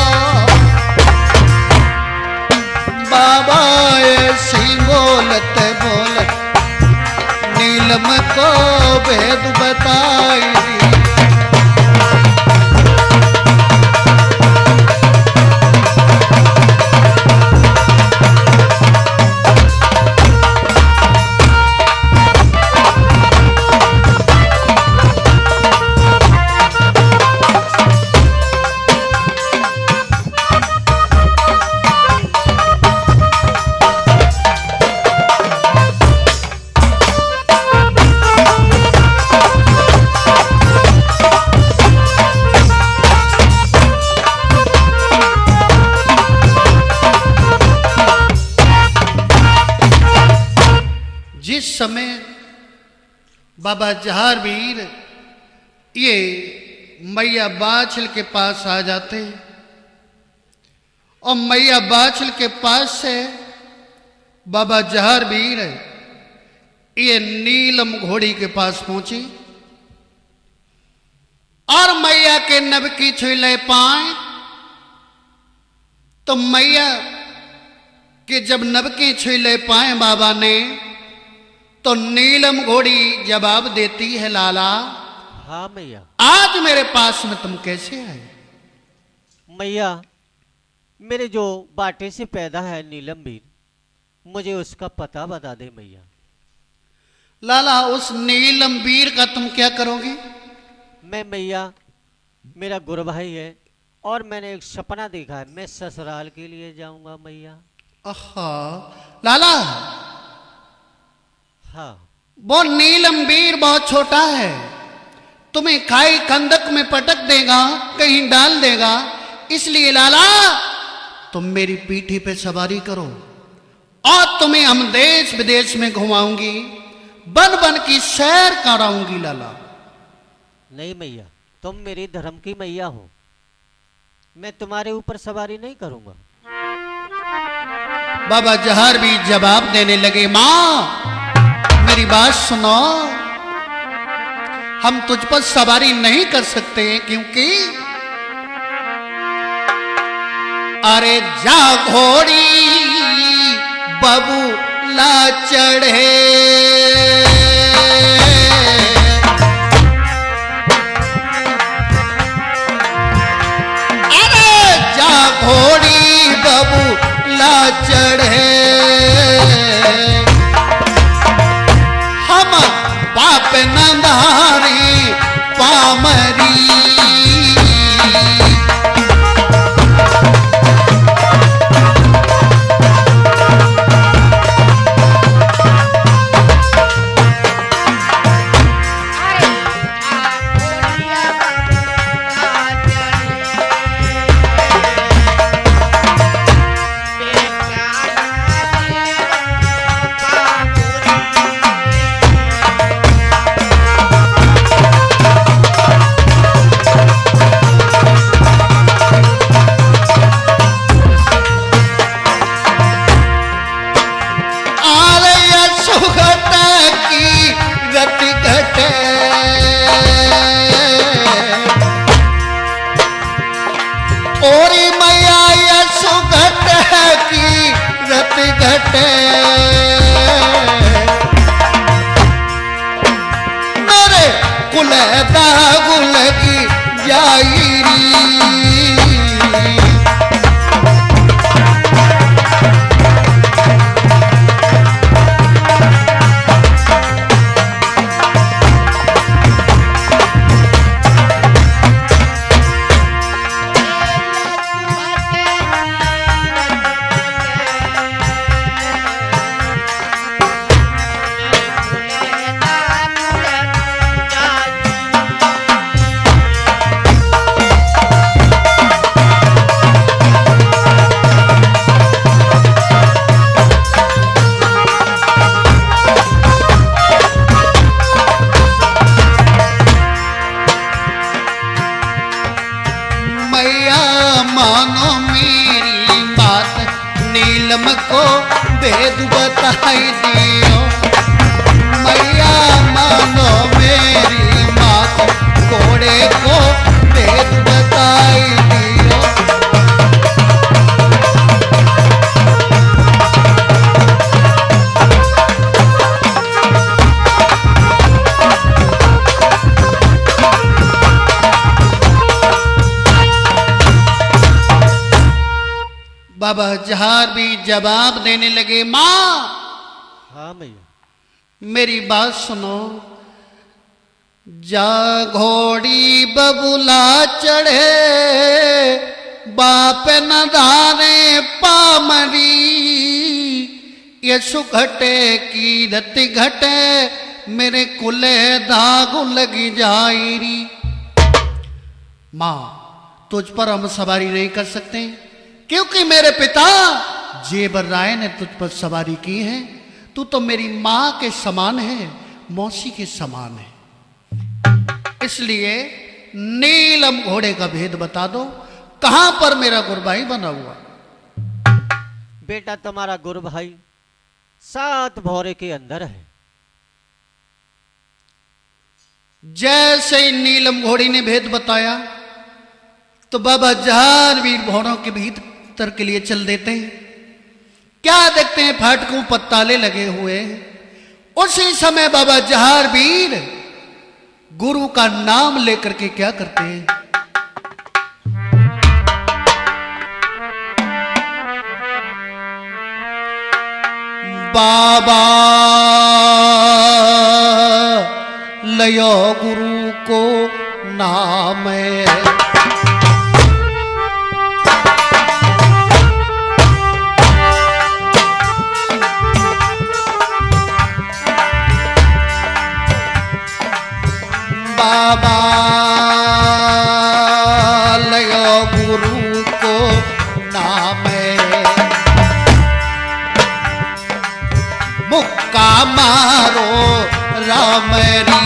समय बाबा जहारवीर ये मैया बाछल के पास आ जाते हैं और मैया बाछल के पास से बाबा जहारवीर ये नीलम घोड़ी के पास पहुंची और मैया के नभ की छुई ले पाए तो मैया के जब नभ की छुई ले पाए बाबा ने तो नीलम घोड़ी जवाब देती है, लाला हाँ मैया, आज मेरे पास में तुम कैसे आए? मैया मेरे जो बाटे से पैदा है नीलम वीर, मुझे उसका पता बता दे मैया। लाला उस नीलम वीर का तुम क्या करोगे? मैं मैया, मेरा गुरु भाई है और मैंने एक सपना देखा है, मैं ससुराल के लिए जाऊंगा मैया। आहा लाला, हाँ वो नीलम वीर बहुत छोटा है, तुम्हें खाई खंदक में पटक देगा, कहीं डाल देगा, इसलिए लाला तुम मेरी पीठी पे सवारी करो और तुम्हें हम देश विदेश में घुमाऊंगी, बन बन की सैर कराऊंगी। लाला नहीं मैया, तुम मेरी धर्म की मैया हो, मैं तुम्हारे ऊपर सवारी नहीं करूंगा। बाबा जहारवीर जवाब देने लगे, मां मेरी बात सुनो, हम तुझ पर सवारी नहीं कर सकते क्योंकि अरे जा घोड़ी बबूला चढ़े, अरे जा घोड़ी बबूला चढ़े, हम बाप नंदारी पामरी, मेरे कुल दागुल की जाईरी, मानो मेरी बात, नीलम को भेद बताई दियो, मैया मानो मेरी बात, घोड़े को भेद बताई दियो। बाबा जहारवीर जवाब देने लगे, मां हाँ मैया, मेरी बात सुनो, जा घोड़ी बबूला चढ़े, बाप न धारे पामरी, ये सुघटे की रति घटे, मेरे कुले दागु लगी जाईरी। मां तुझ पर हम सवारी नहीं कर सकते क्योंकि मेरे पिता जेबर राय ने तुझ पर सवारी की है, तू तो मेरी मां के समान है, मौसी के समान है। इसलिए नीलम घोड़े का भेद बता दो, कहां पर मेरा गुरभाई बना हुआ। बेटा तुम्हारा गुरु भाई 7 भौरे के अंदर है। जैसे ही नीलम घोड़ी ने भेद बताया तो बाबा जहारवीर भौरों के भीतर के लिए चल देते हैं। क्या देखते हैं, फाटकों पर ताले लगे हुए हैं। उसी समय बाबा जहारवीर गुरु का नाम लेकर के क्या करते हैं, बाबा लयो गुरु को नाम बाबा लयो गुरु को नाम मुक्का मारो राम री।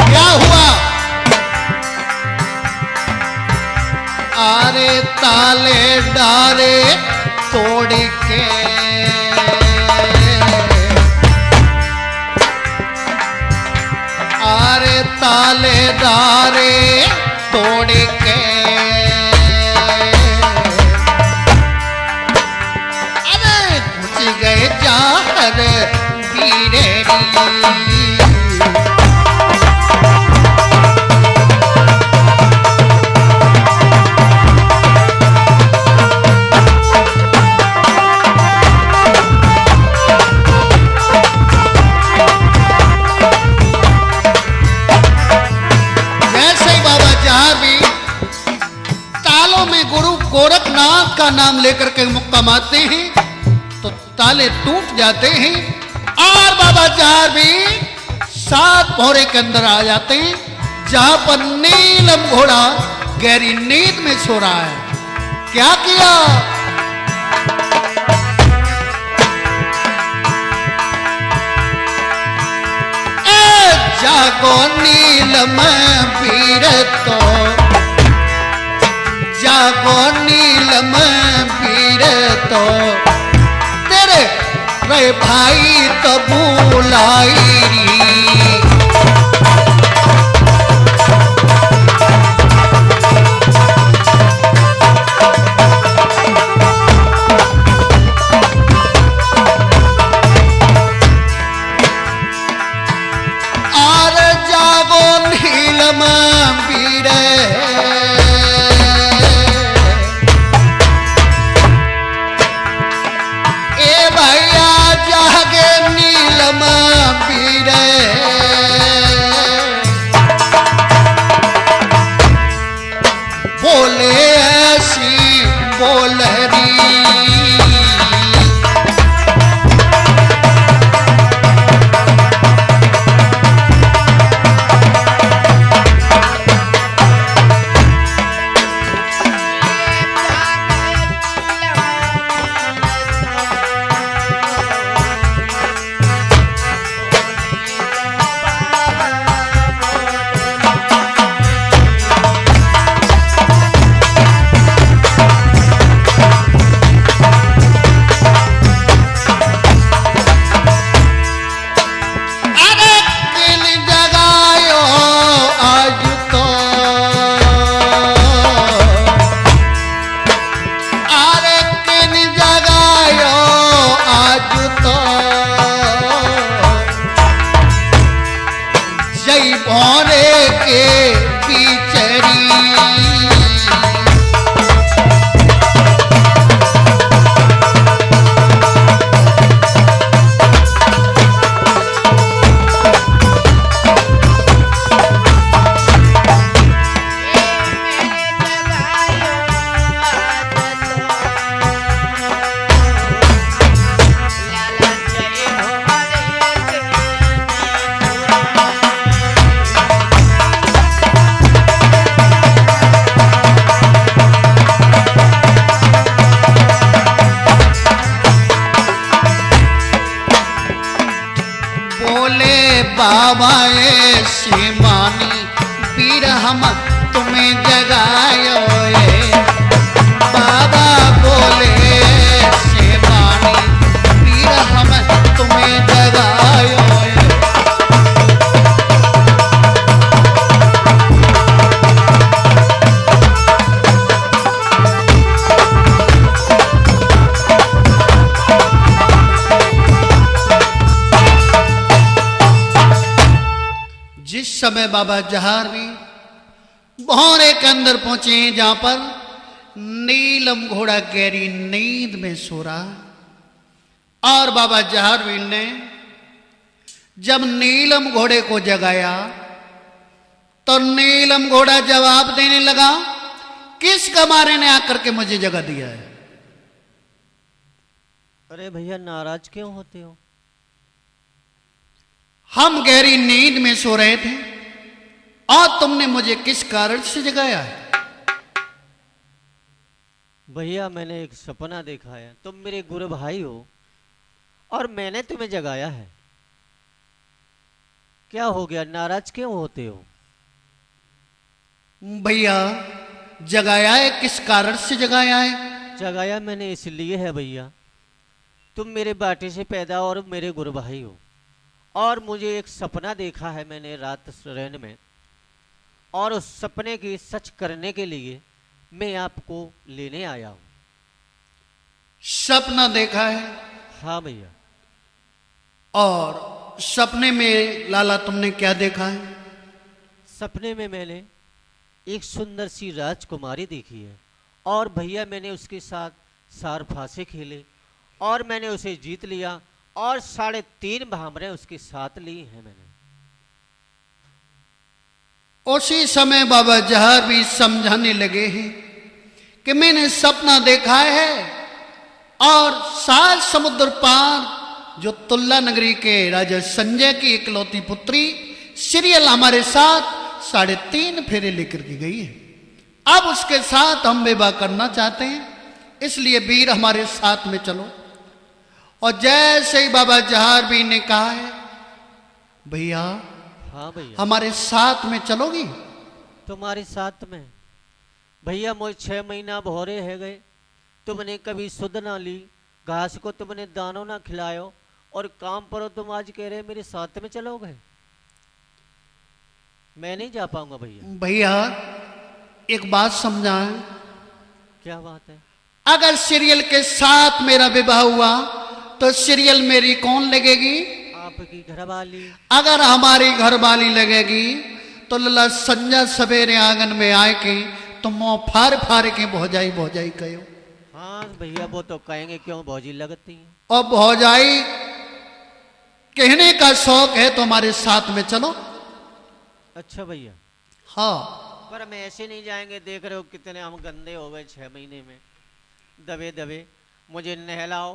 क्या हुआ, अरे ताले डारे तोड़ के ताले डारे तोड़ के अरे घुस गए जाहर वीरे। गोरखनाथ का नाम लेकर के मुक्का मारते हैं तो ताले टूट जाते हैं और बाबा जहारवीर 7 भौरे के अंदर आ जाते हैं, जहां पर नीलम घोड़ा गहरी नींद में सो रहा है। क्या किया, जागो नीलम वीर तो, जागो नीलम वीर तो, तेरे रे भाई तो बुलाई। ए भैया जागे नीलम वीर बाबा ऐसी मानी वीर हम तुम्हें जगायो बाबा बोले ऐसी मानी वीर हम तुम्हें जगायो। जिस समय बाबा जहार भी भौरे के अंदर पहुंचे जहां पर नीलम घोड़ा गहरी नींद में सो रहा और बाबा जहारवीर ने जब नीलम घोड़े को जगाया तो नीलम घोड़ा जवाब देने लगा, किस गमारे ने आकर के मुझे जगा दिया है? अरे भैया नाराज क्यों होते हो? हम गहरी नींद में सो रहे थे और तुमने मुझे किस कारण से जगाया है? भैया मैंने एक सपना देखा है, तुम मेरे गुरु भाई हो और मैंने तुम्हें जगाया है। क्या हो गया, नाराज क्यों होते हो? भैया जगाया है, किस कारण से जगाया है? जगाया मैंने इसलिए है भैया, तुम मेरे बाटे से पैदा और मेरे गुरु भाई हो और मुझे एक सपना देखा है मैंने रात रैन में, और उस सपने की सच करने के लिए मैं आपको लेने आया हूं। सपना देखा है? हाँ भैया। और सपने में लाला तुमने क्या देखा है? सपने में मैंने एक सुंदर सी राजकुमारी देखी है और भैया मैंने उसके साथ सार फांसे खेले और मैंने उसे जीत लिया और 3.5 भामरे उसके साथ ली हैं मैंने। उसी समय बाबा जहार भी समझाने लगे हैं कि मैंने सपना देखा है और 7 समुद्र पार जो तुल्ला नगरी के राजा संजय की इकलौती पुत्री सीरियल हमारे साथ 3.5 फेरे लेकर के गई है। अब उसके साथ हम विवाह करना चाहते हैं, इसलिए वीर हमारे साथ में चलो। और जैसे ही बाबा जहार भी ने कहा है, भैया हाँ भैया हमारे साथ में चलोगी? तुम्हारे साथ में? भैया मुझे 6 महीना भोरे है गए, तुमने कभी सुध ना ली, घास को तुमने दानों ना खिलायो और काम पर तुम आज कह रहे मेरे साथ में चलोगे? मैं नहीं जा पाऊंगा भैया। भैया एक बात समझाएं। क्या बात है? अगर सीरियल के साथ मेरा विवाह हुआ तो सीरियल मेरी कौन लगेगी? आपकी घरवाली। अगर हमारी घरवाली लगेगी तो लल्ला संजय सवेरे आंगन में आए के तो मुंह फाड़ फाड़ के भौजाई भौजाई कहो। हाँ भैया वो तो कहेंगे क्यों भौजी लगती है। और भौजाई कहने का शौक है तो हमारे साथ में चलो। अच्छा भैया। हाँ पर हम ऐसे नहीं जाएंगे, देख रहे हो कितने हम गंदे हो गए 6 महीने में, दबे दबे। मुझे नहलाओ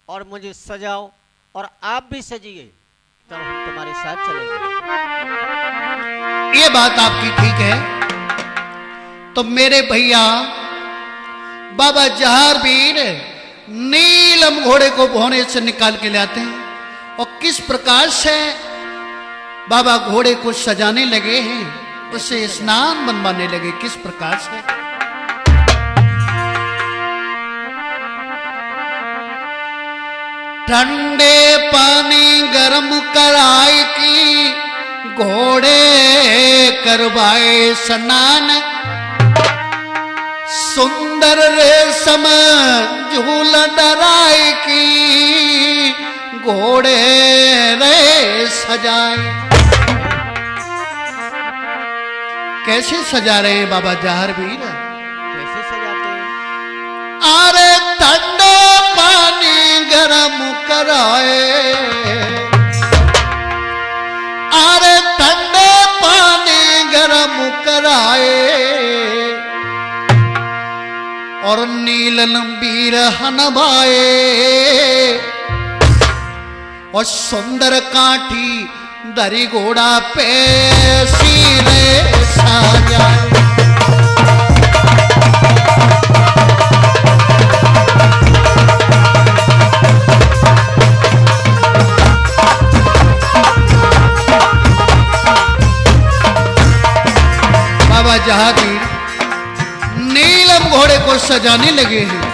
और मुझे सजाओ और आप भी सजिए, तब हम तुम्हारे साथ चलेंगे। ये बात आपकी ठीक है। तो मेरे भैया बाबा जहारवीर नीलम घोड़े को भौरे से निकाल के लाते हैं और किस प्रकार से बाबा घोड़े को सजाने लगे हैं, उसे स्नान बनवाने लगे। किस प्रकार से? ठंडे पानी गरम कराई की घोड़े करवाए स्नान, सुंदर रेशम झूल डराई की घोड़े रे सजाए। कैसे सजा रहे हैं बाबा जहारवीर? कैसे सजाते हैं? अरे ठंडे पानी गरम कराए, अरे ठंडे पानी गरम कराए और नीलन बीर हनवाए और सुंदर काठी दरी घोड़ा पे सीरे साजाए। जहांगीर नीलम घोड़े को सजाने लगे हैं।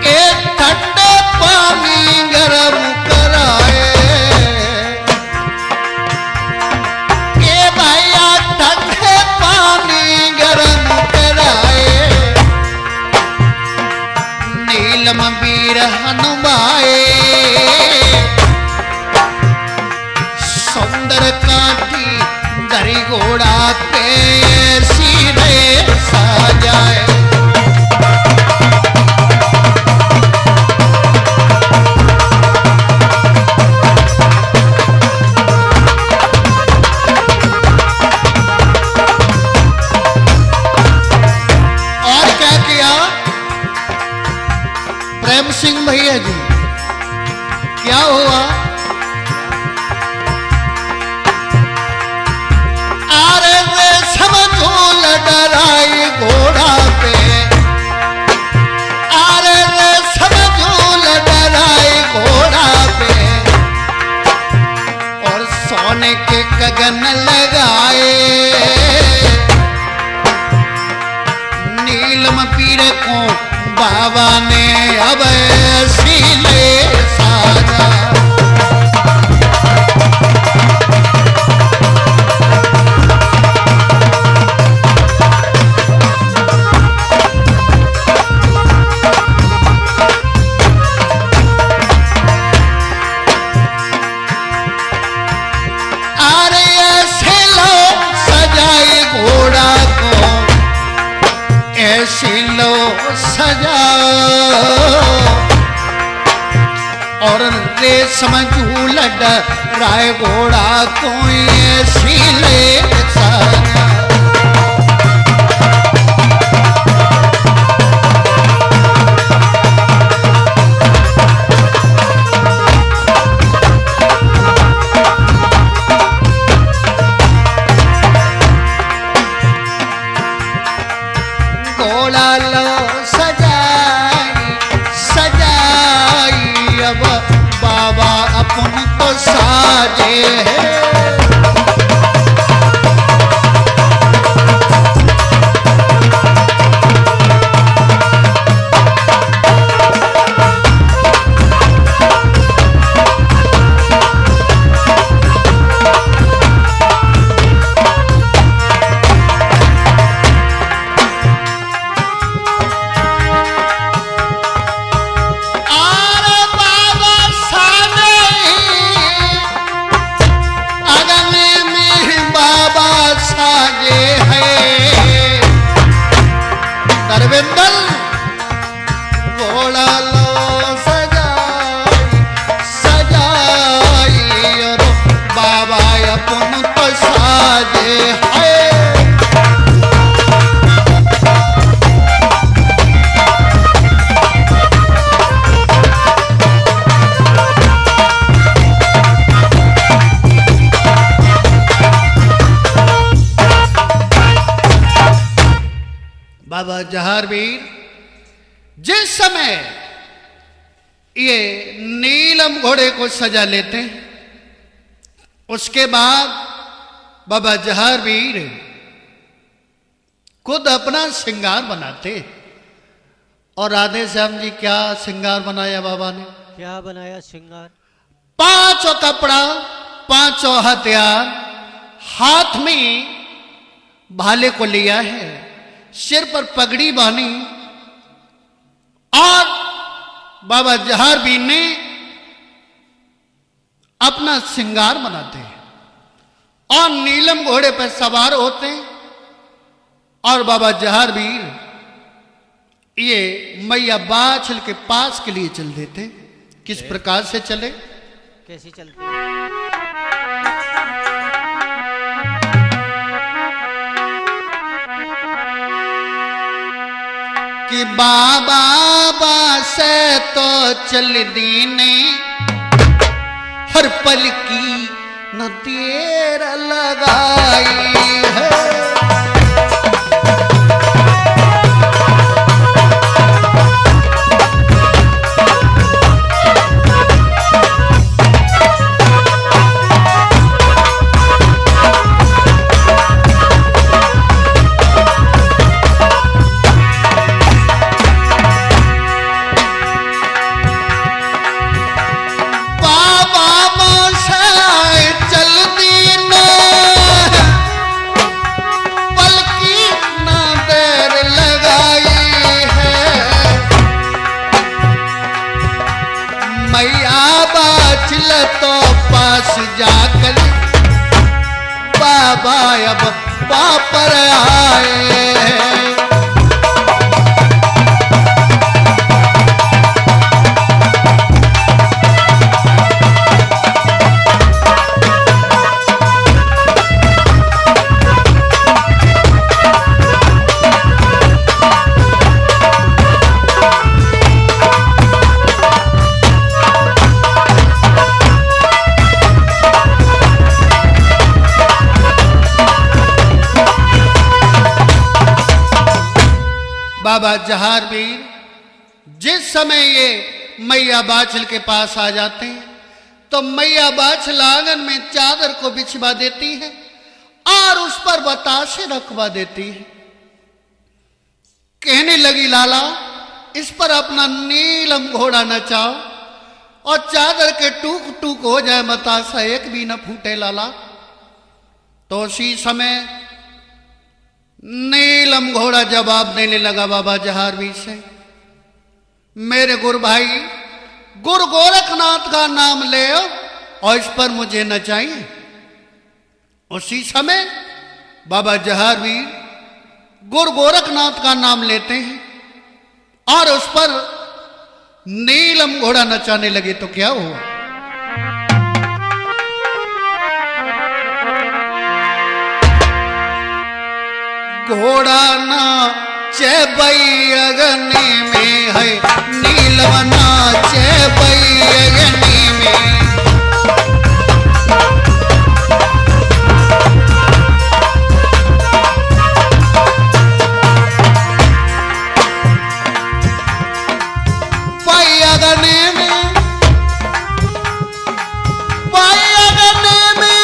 एक ठंडे पानी गरम कराए, ए भैया ठंडे पानी गरम कराए, नीलम वीर हनुमाए, सुंदर काठी दरी घोड़ा पे सीधे सजाए। और क्या किया प्रेम सिंह भैया जी, क्या हुआ? डराई घोड़ा पे, अरे रे समझूल डराई घोड़ा पे, और सोने के गगन लगाए, नीलम पीर को बाबा ने अब सीले साजा। लो सजा और रेशम झूल डराए घोड़ा कोई ऐसी ले सजा। बाबा जहारवीर जिस समय ये नीलम घोड़े को सजा लेते हैं, उसके बाद बाबा जहारवीर खुद अपना श्रृंगार बनाते। और राधे श्याम जी क्या श्रृंगार बनाया बाबा ने? क्या बनाया श्रृंगार? 5 कपड़ा, 5 हथियार, हाथ में भाले को लिया है, सिर पर पगड़ी बांधी, और बाबा जहारवीर ने अपना श्रृंगार बनाते हैं और नीलम घोड़े पर सवार होते हैं। और बाबा जहारवीर ये मैया बाछल के पास के लिए चल देते हैं। किस प्रकार से चले? कैसी चलती है? कि बाबा से तो चल दीने हर पल की न देर लगाई है। बाबा जहारवीर जिस समय ये मैया बाछल के पास आ जाते हैं तो मैया बाछल आंगन में चादर को बिछवा देती है और उस पर बतासे रखवा देती है। कहने लगी, लाला इस पर अपना नीलम घोड़ा नचाओ और चादर के टूक टूक हो जाए, बतासा एक भी न फूटे लाला। तो उसी समय नीलम घोड़ा जवाब देने लगा बाबा जहारवीर से, मेरे गुरु भाई गुरु गोरखनाथ का नाम ले और इस पर मुझे नचाइए। उसी समय बाबा जहारवीर गुरु गोरखनाथ का नाम लेते हैं और उस पर नीलम घोड़ा नचाने लगे। तो क्या हुआ, घोड़ा नाचे बई अगनी में है, नीलम नाचे बई अगनी में। बई अगनी में, बई अगनी में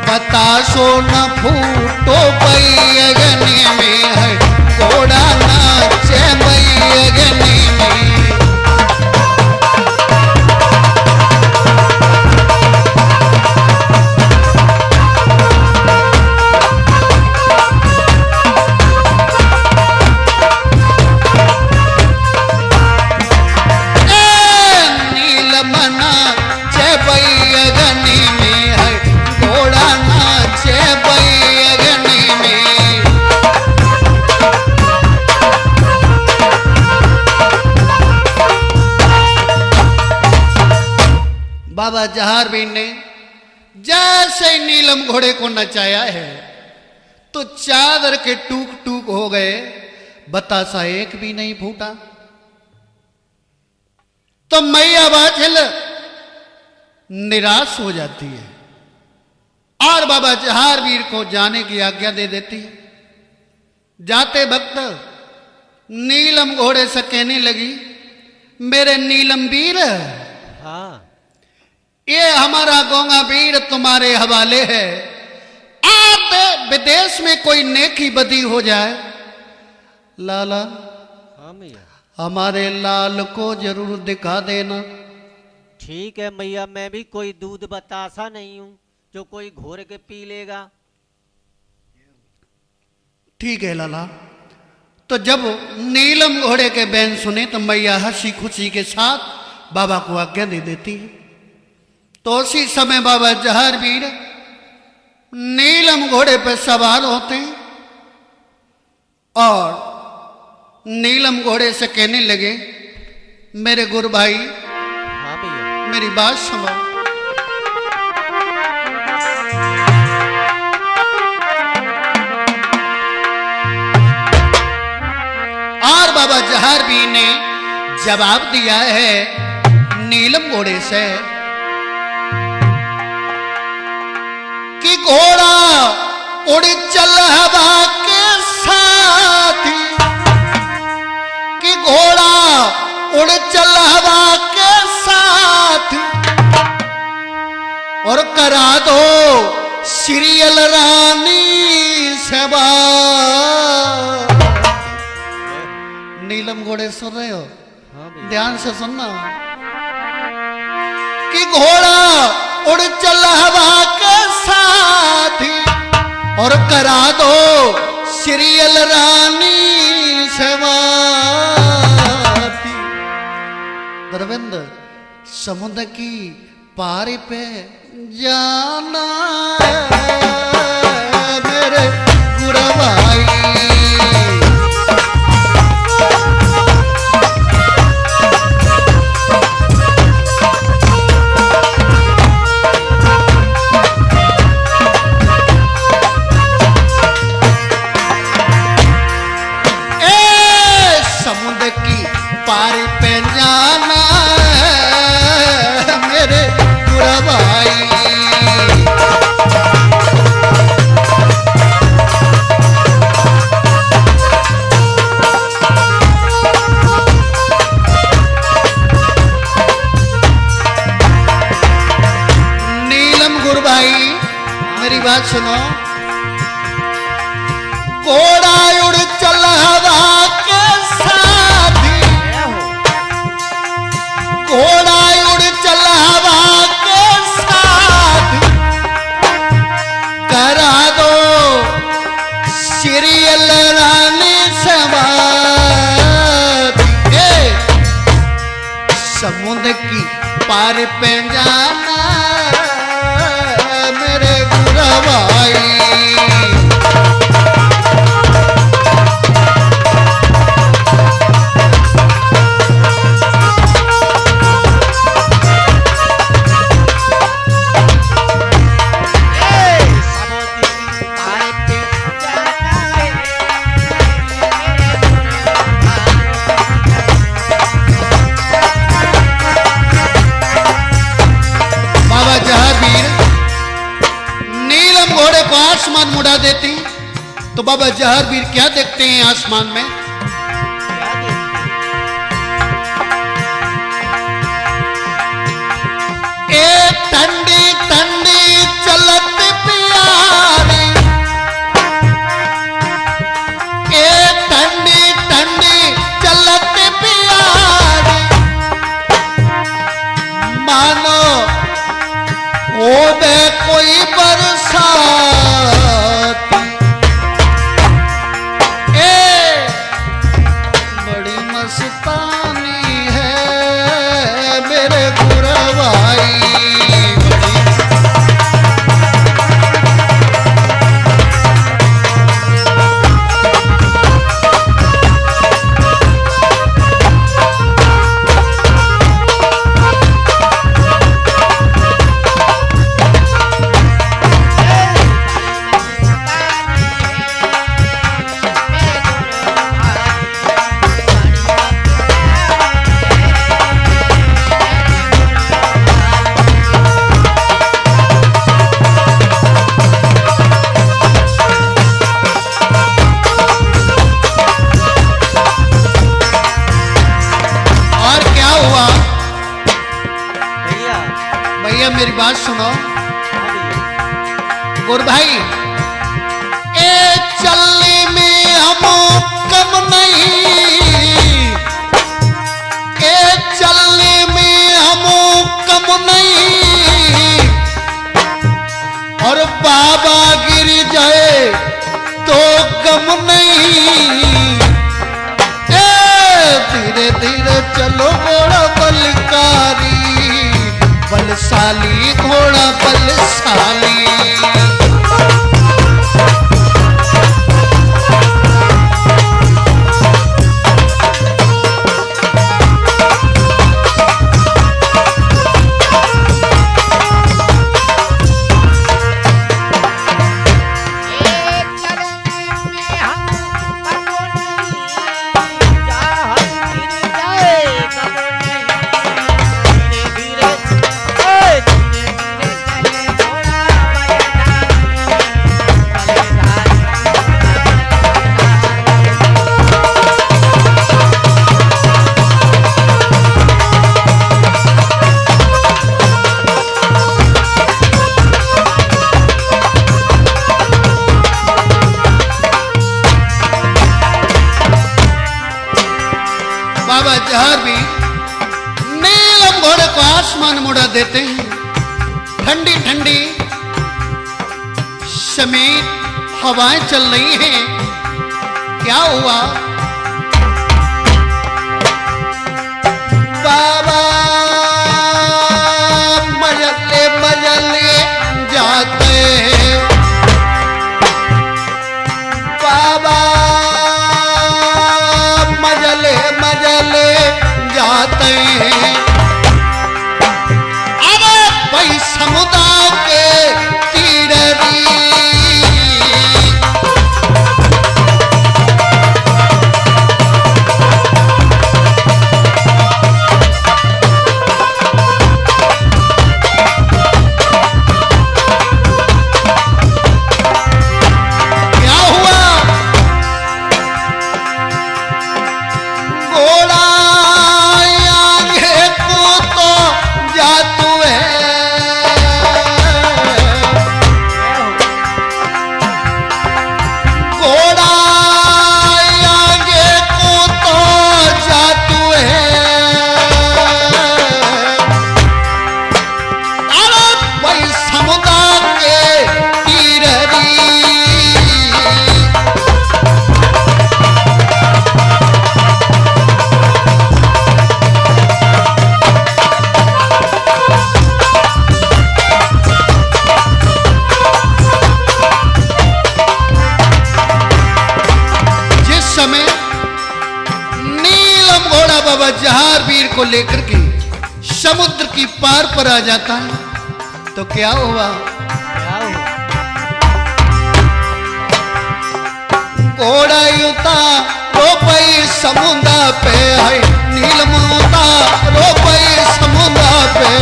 बतासो न फूटो बई अगनी में है, घोड़ा नाचे बई अगनी में। नीलम नाचे बई अगनी में है, घोड़ा नाचे बई अगनी में। बाबा जहारवीर ने जैसे ही नीलम घोड़े को नचाया है तो चादर के टूक टूक हो गए, बतासा एक भी नहीं फूटा। तो मैया बाछल निराश हो जाती है और बाबा जहारवीर को जाने की आज्ञा दे देती है। जाते वक्त नीलम घोड़े से कहने लगी, मेरे नीलम वीर, हाँ ये हमारा गोंगा वीर तुम्हारे हवाले है। आप विदेश में कोई नेकी बदी हो जाए, लाला हाँ मैया, हमारे लाल को जरूर दिखा देना। ठीक है मैया, मैं भी कोई दूध बतासा नहीं हूँ जो कोई घोर के पी लेगा। ठीक है लाला। तो जब नीलम घोड़े के बैन सुने तो मैया हंसी खुशी के साथ बाबा को आज्ञा दे देती है। तो उसी समय बाबा जहारवीर नीलम घोड़े पर सवार होते हैं और नीलम घोड़े से कहने लगे, मेरे गुरु भाई, हाँ भैया, मेरी बात सुनो। और बाबा जहारवीर ने जवाब दिया है नीलम घोड़े से कि घोड़ा उड़ चल हवा के साथ, कि घोड़ा उड़ चल हवा के साथ और करा दो सीरियल रानी से बात। घोड़े सुन रहे हो? हाँ भैया। ध्यान से सुनना कि घोड़ा उड़ चल हवा के साथी और करा दो सीरियल रानी सेवाती। धर्मेंद्र, समुद्र की पारी पे जाना है मेरे गुरु भाई। समुद्र की पारी पे जाना है मेरे गुरु भाई। नीलम गुरु भाई मेरी बात सुनो। घोड़ा उड़ चल हवा के साथी, घोड़ा उड़ चल हवा के साथ करा दो सीरियल रानी सेवाती। समुद्र की पार पे जाना मेरे गुरु भाई। आसमान मुड़ा देती तो बाबा जहारवीर क्या देखते हैं आसमान में? एक ठंडी ठंडी चलत प्यारी, एक ठंडी ठंडी चलत प्यारी, मानो हो दे कोई बरसात। बाबा जहार भी नीलम घोड़े को आसमान मुड़ा देते हैं। ठंडी ठंडी समेत हवाएं चल रही हैं। क्या हुआ? बाबा मजले मजले जाते हैं। बाबा मजले मजले जाते हैं। अरे भाई समुद्र के तीर को लेकर के समुद्र की पार पर आ जाता है तो क्या हुआ? घोड़ा युता रोपई समुद्र पे है। नीलमता रोपई समुद्र पे।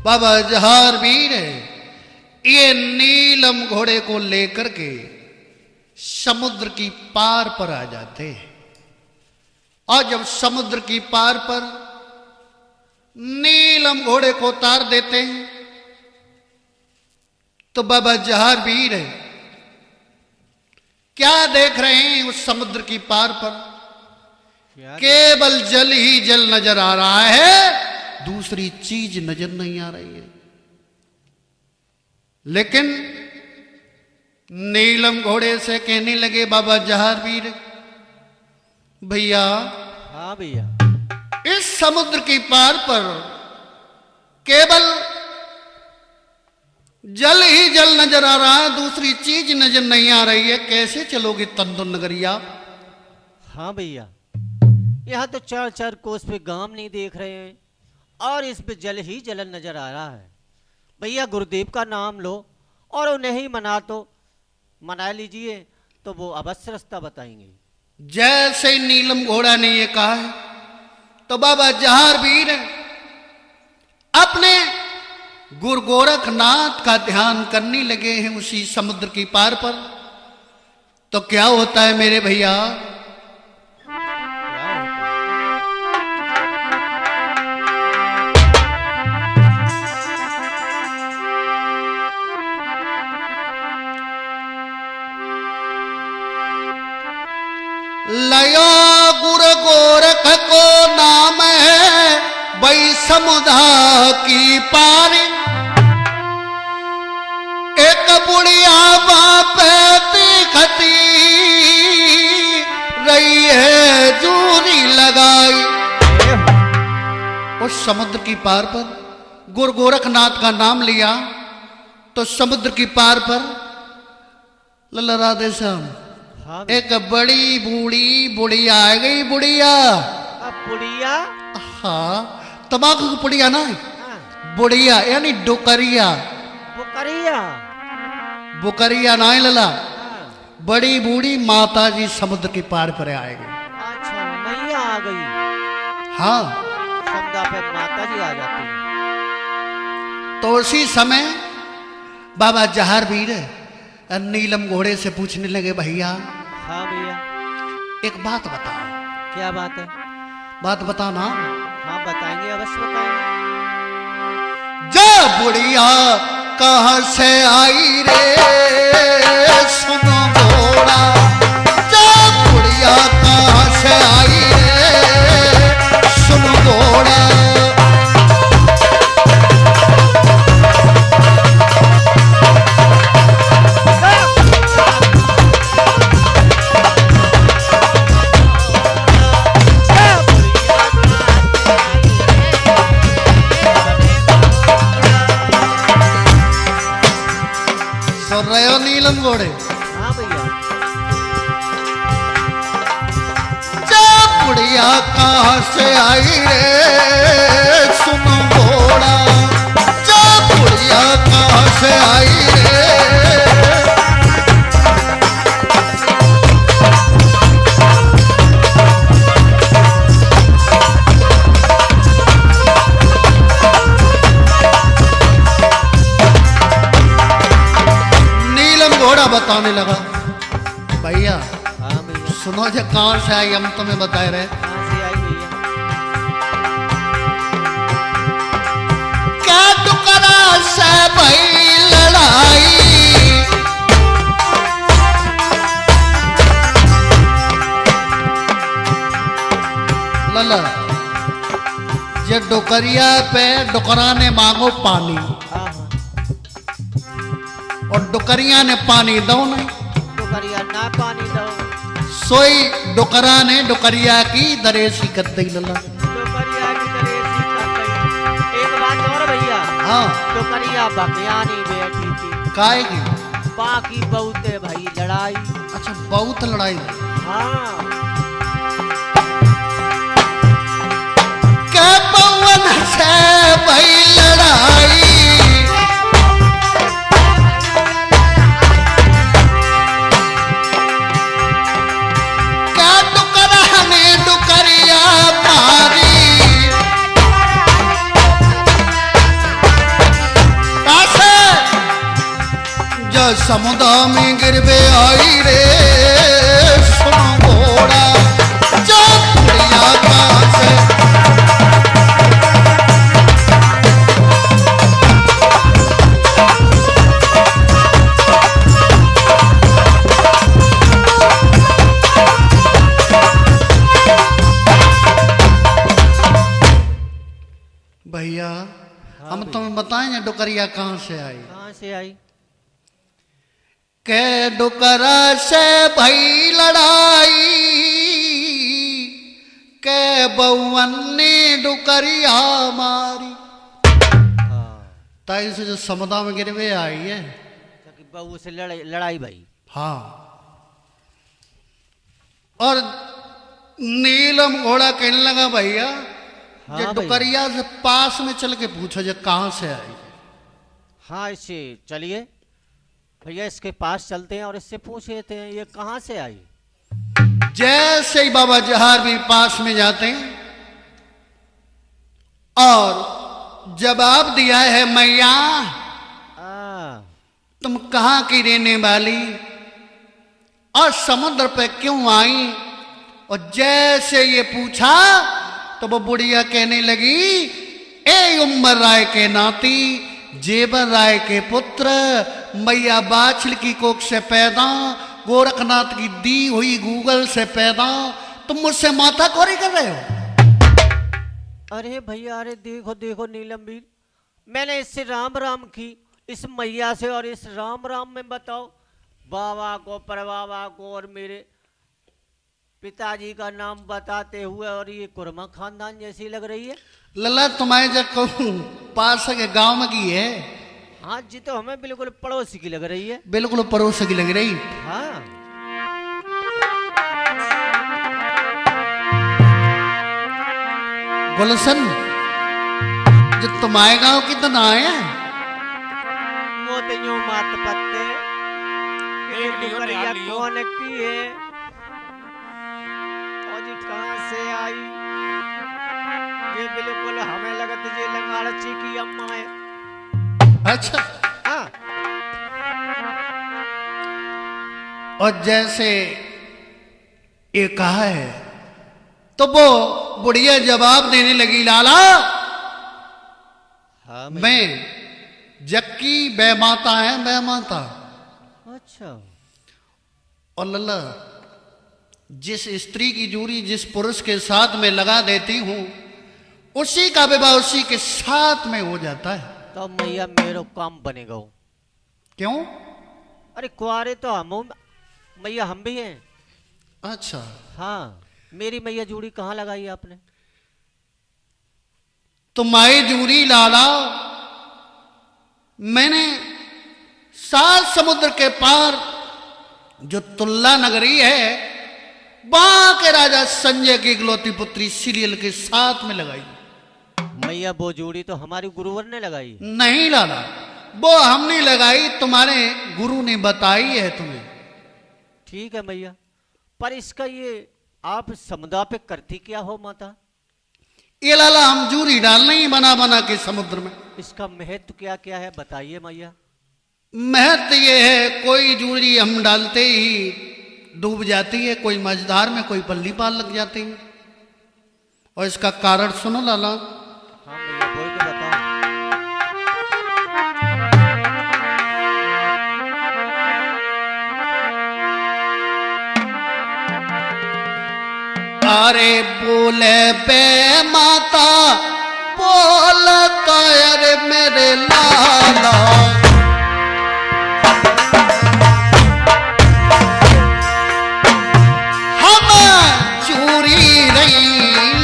बाबा जहार वीर ये नीलम घोड़े को लेकर के समुद्र की पार पर आ जाते हैं। और जब समुद्र की पार पर नीलम घोड़े को उतार देते हैं तो बाबा जहार वीर क्या देख रहे हैं? उस समुद्र की पार पर केवल जल ही जल नजर आ रहा है, दूसरी चीज नजर नहीं आ रही है। लेकिन नीलम घोड़े से कहने लगे बाबा जहार वीर, भैया हाँ भैया, इस समुद्र की पार पर केवल जल ही जल नजर आ रहा है, दूसरी चीज नजर नहीं आ रही है, कैसे चलोगे तंदुर नगरिया? हाँ भैया, यहाँ तो चार चार कोस पे गांव नहीं देख रहे हैं और इस पे जल ही जलन नजर आ रहा है। भैया गुरुदेव का नाम लो और उन्हें ही मना लीजिए तो वो अवश्य रास्ता बताएंगे। जैसे नीलम घोड़ा ने ये कहा है तो बाबा जहार वीर अपने गुरु गोरखनाथ का ध्यान करने लगे हैं उसी समुद्र की पार पर। तो क्या होता है मेरे भैया? लयो गुरु गोरख को नाम है वही समुद्र की पार। एक की पार पर गुरु गोरखनाथ का नाम लिया तो समुद्र की पार पर लल्ला राधे श्याम हाँ एक बड़ी बूढ़ी बुढ़िया आ गई। बुढ़िया बुढ़िया हाँ तम्बाकू की पुड़िया ना हाँ, बुढ़िया यानी डुकरिया बुकरिया बुकरिया ना लला हाँ, बड़ी बूढ़ी माता जी समुद्र की पार पर आएगी। अच्छा मैया आ गई। हाँ समुद्र पे माता जी आ जाती है। तो उसी समय बाबा जहार वीर नीलम घोड़े से पूछने लगे भैया हाँ भैया एक बात बताओ। क्या बात है? बात बताओ ना। हाँ बताएंगे अवश्य बताएंगे। जा बुढ़िया कहाँ से आई रे सुनो घोड़ा। जा बुढ़िया कहाँ से आई रे सुनो घोड़ा। सुन रहे हो नीलम घोड़े? हाँ भैया जा बुढ़िया कहाँ से आई रे सुनो घोड़ा। जा बुढ़िया कहाँ से आई रे। नीलम घोड़ा बताने लगा भैया हाँ भैया सुनो जो कहाँ से आई हम तुम्हें बताए रहे। कहाँ से आई भैया? क्या टुकड़ा से भई लड़ाई। लला ये डुकरिया पे डुकरा ने मांगो पानी हाँ हाँ और डुकरिया ने पानी दो नहीं। डुकरिया ना पानी दो। सोई डुकरा ने डुकरिया की दरेसी कर दी लला। डुकरिया की तरह ऐसी कर गई। एक बात और भैया हाँ डुकरिया बकियानी बैठी थी। काहे की? बाकी बहुत है भाई लड़ाई। अच्छा बहुत लड़ाई। हाँ क्या पवन से भई लड़ाई। क्या डुकरा ने डुकरिया मारी। कैसे जो समुद्र में गिरवे आई रे सुनो घोड़ा। जो बुढ़िया कहाँ से भैया हम तुम्हें बताएंगे डुकरिया कहाँ से आई। कहाँ से आई? के डुकरा से भई लड़ाई। के बउवन ने डुकरिया मारी। हाँ ताई से जो समुद्र में गिरवे आई है। ताकि बहू से लड़ाई भाई। हाँ और नीलम घोड़ा कहने लगा भैया हाँ ये भैया। डुकरिया से पास में चल के पूछो जो कहाँ से आई। हाँ इससे चलिए भैया इसके पास चलते हैं और इससे पूछ लेते हैं ये कहाँ से आई। जैसे ही बाबा जहार भी पास में जाते हैं और जवाब दिया है मैया तुम कहाँ की रहने वाली और समुद्र पे क्यों आई। और जैसे ये पूछा तो वो बुढ़िया कहने लगी ए उम्र राय के नाती जेबर राय के पुत्र मैया बाछल की कोख से पैदा गोरखनाथ की दी हुई गूगल से पैदा तुम मुझसे माता कोरी कर रहे हो। अरे भैया अरे देखो देखो नीलम वीर मैंने इससे राम राम की इस मैया से और इस राम राम में बताओ बाबा को परबाबा को और मेरे पिताजी का नाम बताते हुए, और ये कुरमा खानदान जैसी लग रही है। लल्ला तुम्हारे जब कहूँ पास के गांव में की है। हाँ जी, तो हमें बिल्कुल पड़ोसी की लग रही है। बिल्कुल पड़ोस की लग रही। हाँ गुलशन, जो तुम्हारे गांव की तो ना आए मोतियों मात पत्ते कौन की है और जी कहाँ से आई? ये बिल्कुल हमें लगत ये लंगाड़ची की अम्मा है। अच्छा। हाँ। और जैसे ये कहा है तो वो बुढ़िया जवाब देने लगी, लाला हाँ मैं जक्की बेमाता है, बेमाता। अच्छा। और लल्ला जिस स्त्री की जूरी जिस पुरुष के साथ में लगा देती हूं उसी का विवाह उसी के साथ में हो जाता है। तो मैया मेरो काम बनेगा। क्यों? अरे कुआरे तो हम मैया, हम भी हैं। अच्छा। हाँ, मेरी मैया जूड़ी कहाँ लगाई आपने? तुम्हारी जूरी लाला मैंने 7 समुद्र के पार जो तुल्ला नगरी है वहां के राजा संजय की इकलौती पुत्री सीरियल के साथ में लगाई। मैया वो जूड़ी तो हमारी गुरुवर ने लगाई। नहीं लाला, वो हमने लगाई, तुम्हारे गुरु ने बताई है तुम्हें। ठीक है मैया, पर इसका ये आप समुद्र पे करती क्या हो माता? ये लाला हम जूरी डालने ही बना बना के समुद्र में। इसका महत्व क्या क्या है बताइए मैया। महत्व ये है, कोई जूरी हम डालते ही डूब जाती है, कोई मझधार में, कोई पल्ली पार लग जाती है। और इसका कारण सुनो लाला। हाँ मैया, बोल के बताओ। अरे बोले बे माता बोल तो अरे मेरे लाला, हम चूरी नहीं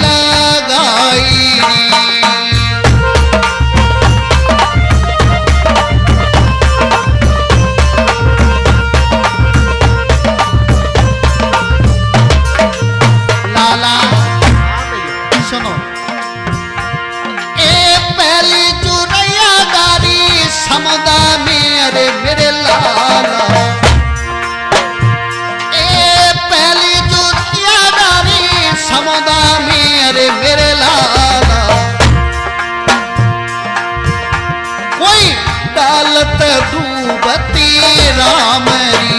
लगाई। लाला सुनो, ए पहली चुरैया गारी समुदा में अरे मेरे लाला, ए पहली चुरैया गारी समुदा में अरे मेरे लाला, कोई डालत डूबती राम री।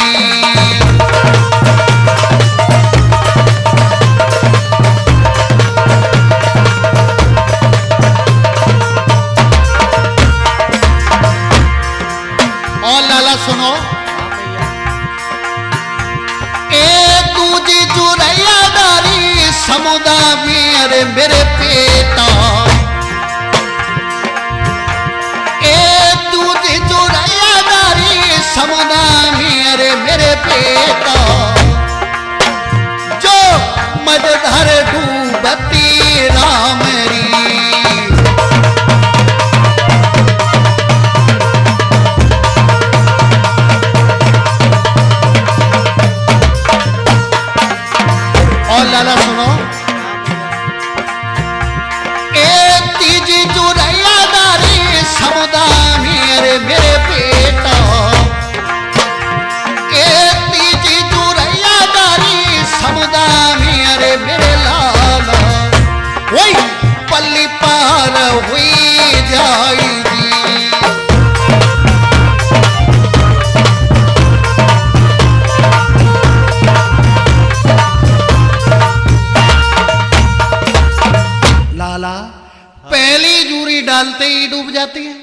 सुनो, एक दूजी चुरैया दारी समुदा में अरे मेरे पेटा, एक दूजी चुरैया दारी समुदा में अरे मेरे पेटा, जो मझधार डूबती राम री। लाला सुनो, एक तीजी चुरैया दारी समुदा मेरे मेरे बेटा, एक तीजी चुरैया दारी समुदा मेरे मेरे लाला, वही पल्ली पार हुई जाएगी। लाला पहली जूरी डालते ही डूब जाती है।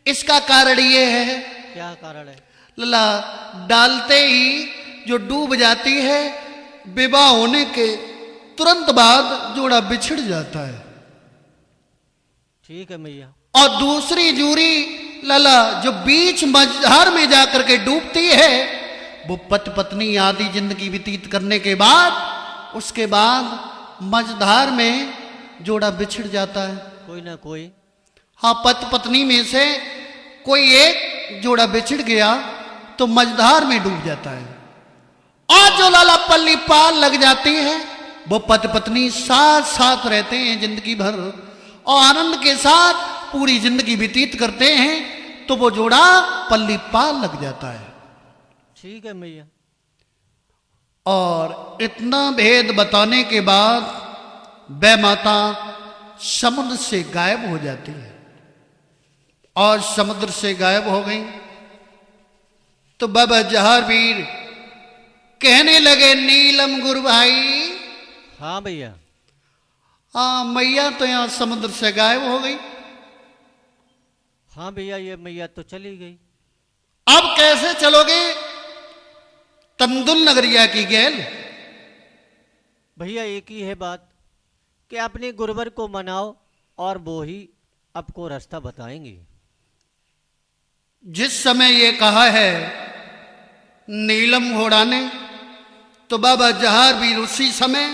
इसका कारण ये है। क्या कारण है? लाला डालते ही जो डूब जाती है विवाह होने के तुरंत बाद जोड़ा बिछड़ जाता है। ठीक है मैया। और दूसरी जूरी लाला जो बीच मझधार में जाकर के डूबती है वो पति पत्नी आदि जिंदगी व्यतीत करने के बाद उसके बाद मझधार में जोड़ा बिछड़ जाता है। कोई ना कोई, हाँ, पति पत्नी में से कोई एक जोड़ा बिछड़ गया तो मझधार में डूब जाता है, और जो लाला पल्ली पाल लग जाती है वो पति पत्नी साथ साथ रहते हैं जिंदगी भर और आनंद के साथ पूरी जिंदगी व्यतीत करते हैं, तो वो जोड़ा पल्ली पाल लग जाता है। ठीक है मैया। और इतना भेद बताने के बाद वह माता समुद्र से गायब हो जाती है, और समुद्र से गायब हो गई तो बाबा जहारवीर कहने लगे, नीलम गुरु भाई। हाँ भैया। हाँ, मैया तो यहां समुद्र से गायब हो गई। हाँ भैया, ये मैया तो चली गई। अब कैसे चलोगे तंदुल नगरिया की गेल? भैया एक ही है बात कि अपने गुरुवर को मनाओ और वो ही आपको रास्ता बताएंगे। जिस समय ये कहा है नीलम घोड़ा ने, तो बाबा जहारवीर उसी समय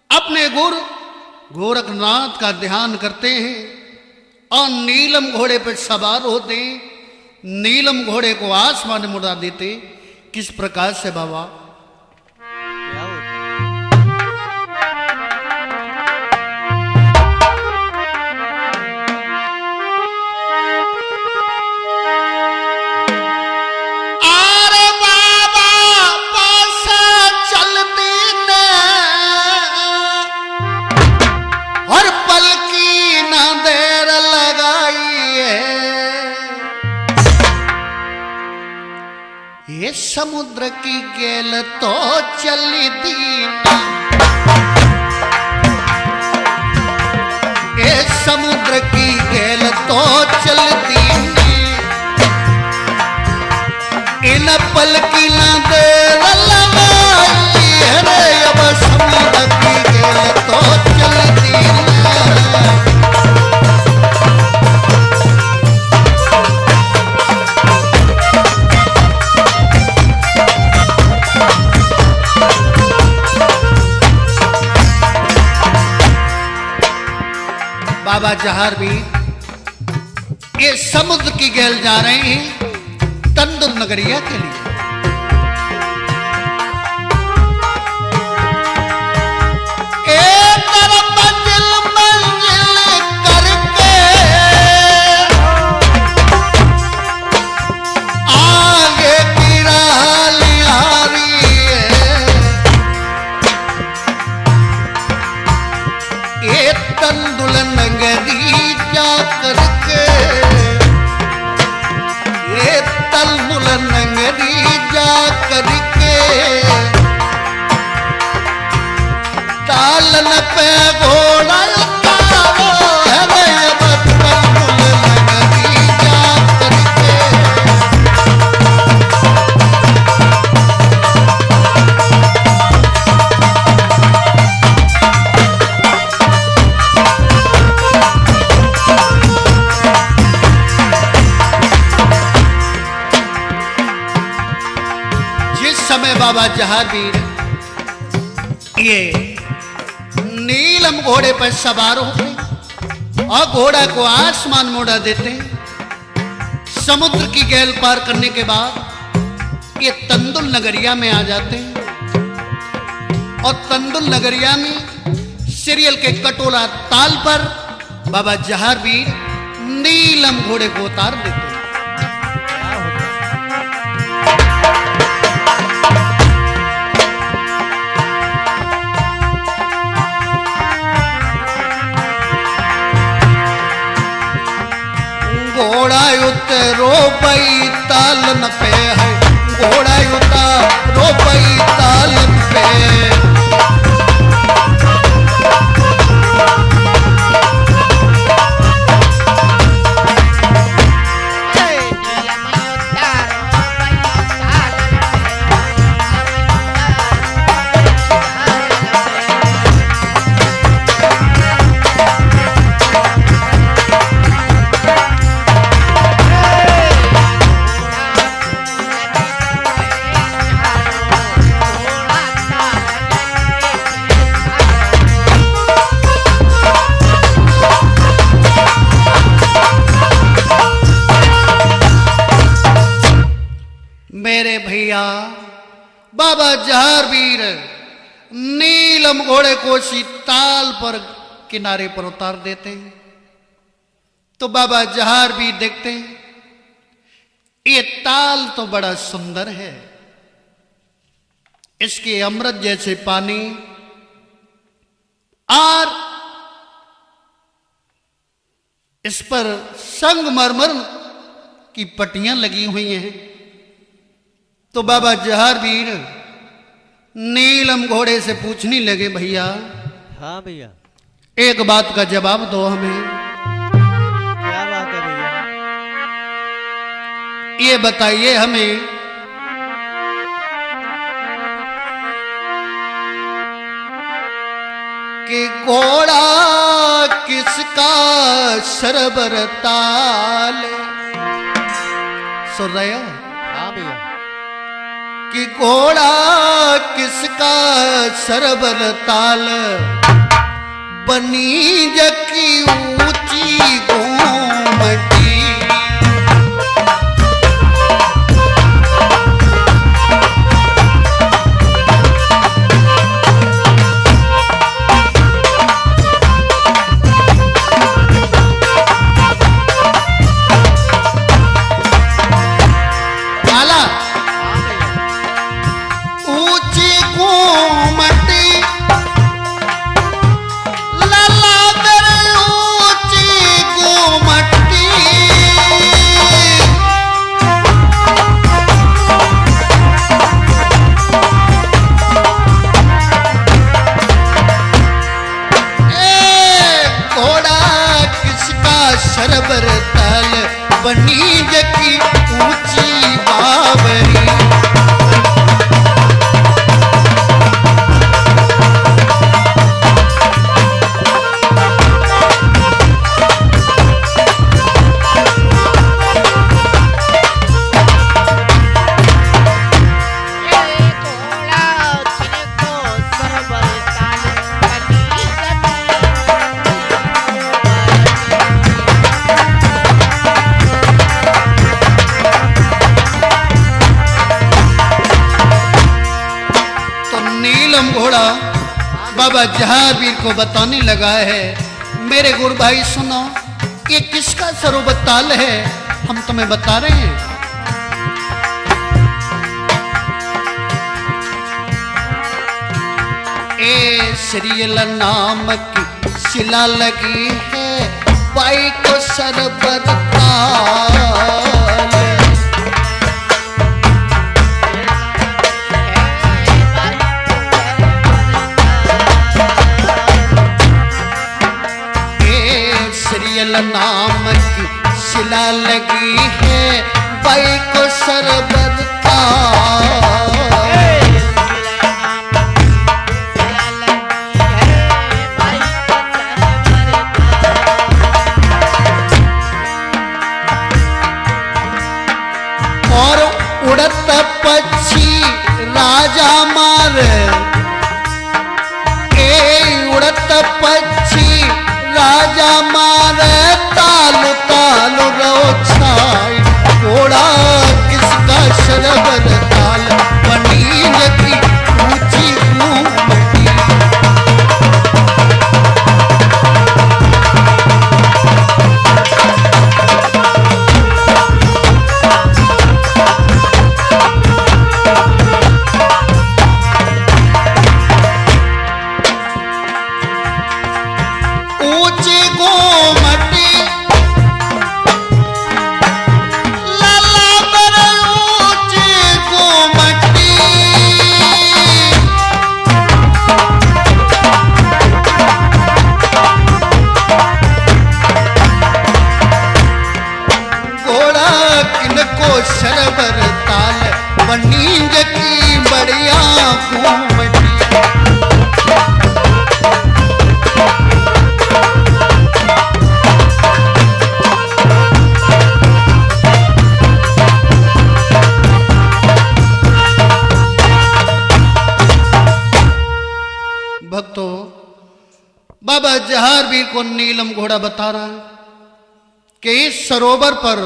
अपने गुरु गोरखनाथ का ध्यान करते हैं और नीलम घोड़े पर सवार होते हैं। नीलम घोड़े को आसमान में उड़ा देते। किस प्रकार से बाबा? क्या होता है? अरे बाबा पास चलती ने और पल की ना देर लगाई है, ये समुद्र की गेल तो चली दीना, ये समुद्र की गेल तो चलती इन पल की ना देर लगाई है, अब समुद्र की गेल तो चलती बाबा जहारवीर ये समुद्र की गेल जा रहे हैं तंदुल नगरिया के लिए। एक तरफ मंजिल मंजिल करके आगे की राह लिहारी है, ये तंदुल नगरी जा करके, ये तंदुल नगरी जा करके तालन पे घोड़ा उतारो है रे, अब तंदुल नगरी जा करके। समय बाबा जहारवीर ये नीलम घोड़े पर सवार होते और घोड़ा को आसमान में उड़ा देते। समुद्र की गेल पार करने के बाद ये तंदुल नगरिया में आ जाते हैं और तंदुल नगरिया में सीरियल के कटोला ताल पर बाबा जहारवीर नीलम घोड़े को उतार देते हैं। घोड़ा उतरो पई तालन पे है, घोड़ा उतारो पई तालन पे, भैया बाबा जहारवीर नीलम घोड़े को उसी ताल पर किनारे पर उतार देते हैं। तो बाबा जहारवीर देखते हैं ये ताल तो बड़ा सुंदर है, इसके अमृत जैसे पानी और इस पर संगमरमर की पट्टियां लगी हुई हैं। तो बाबा जहारवीर नीलम घोड़े से पूछने लगे, भैया हाँ भैया एक बात का जवाब दो हमें। क्या बात है भैया? ये बताइए हमें कि घोड़ा किसका सरबर ताल? सुन रहे हो? हाँ भैया। कि घोड़ा किसका सरबर ताल? बनी जकी ऊंची गोमटी। सरबर ताल बनी जकी ऊंची बावरी। घोड़ा बाबा जहारवीर को बताने लगा है, मेरे गुरु भाई सुनो, ये किसका सरोवर ताल है? हम तुम्हें बता रहे हैं। ए श्रील नाम की शिला लगी है, बाई को सरोवर ताल। नाम की शिला लगी है, बाई को सरबर ताल। और उड़त पक्षी राजा मार, उड़त पक्षी राजा मारे तालु तालु रो छाई। घोड़ा किसका सरबर ताल बनी जकी ऊंची गोमटी। ऊंची गोमटी सरबर ताल बनी जकी बढ़िया गोमटी। भक्तों, बाबा जहारवीर को नीलम घोड़ा बता रहा है कि इस सरोवर पर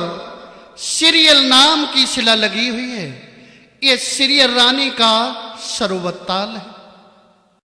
सिरियल नाम की शिला लगी हुई है। ये सीरियल रानी का सरोवर ताल है।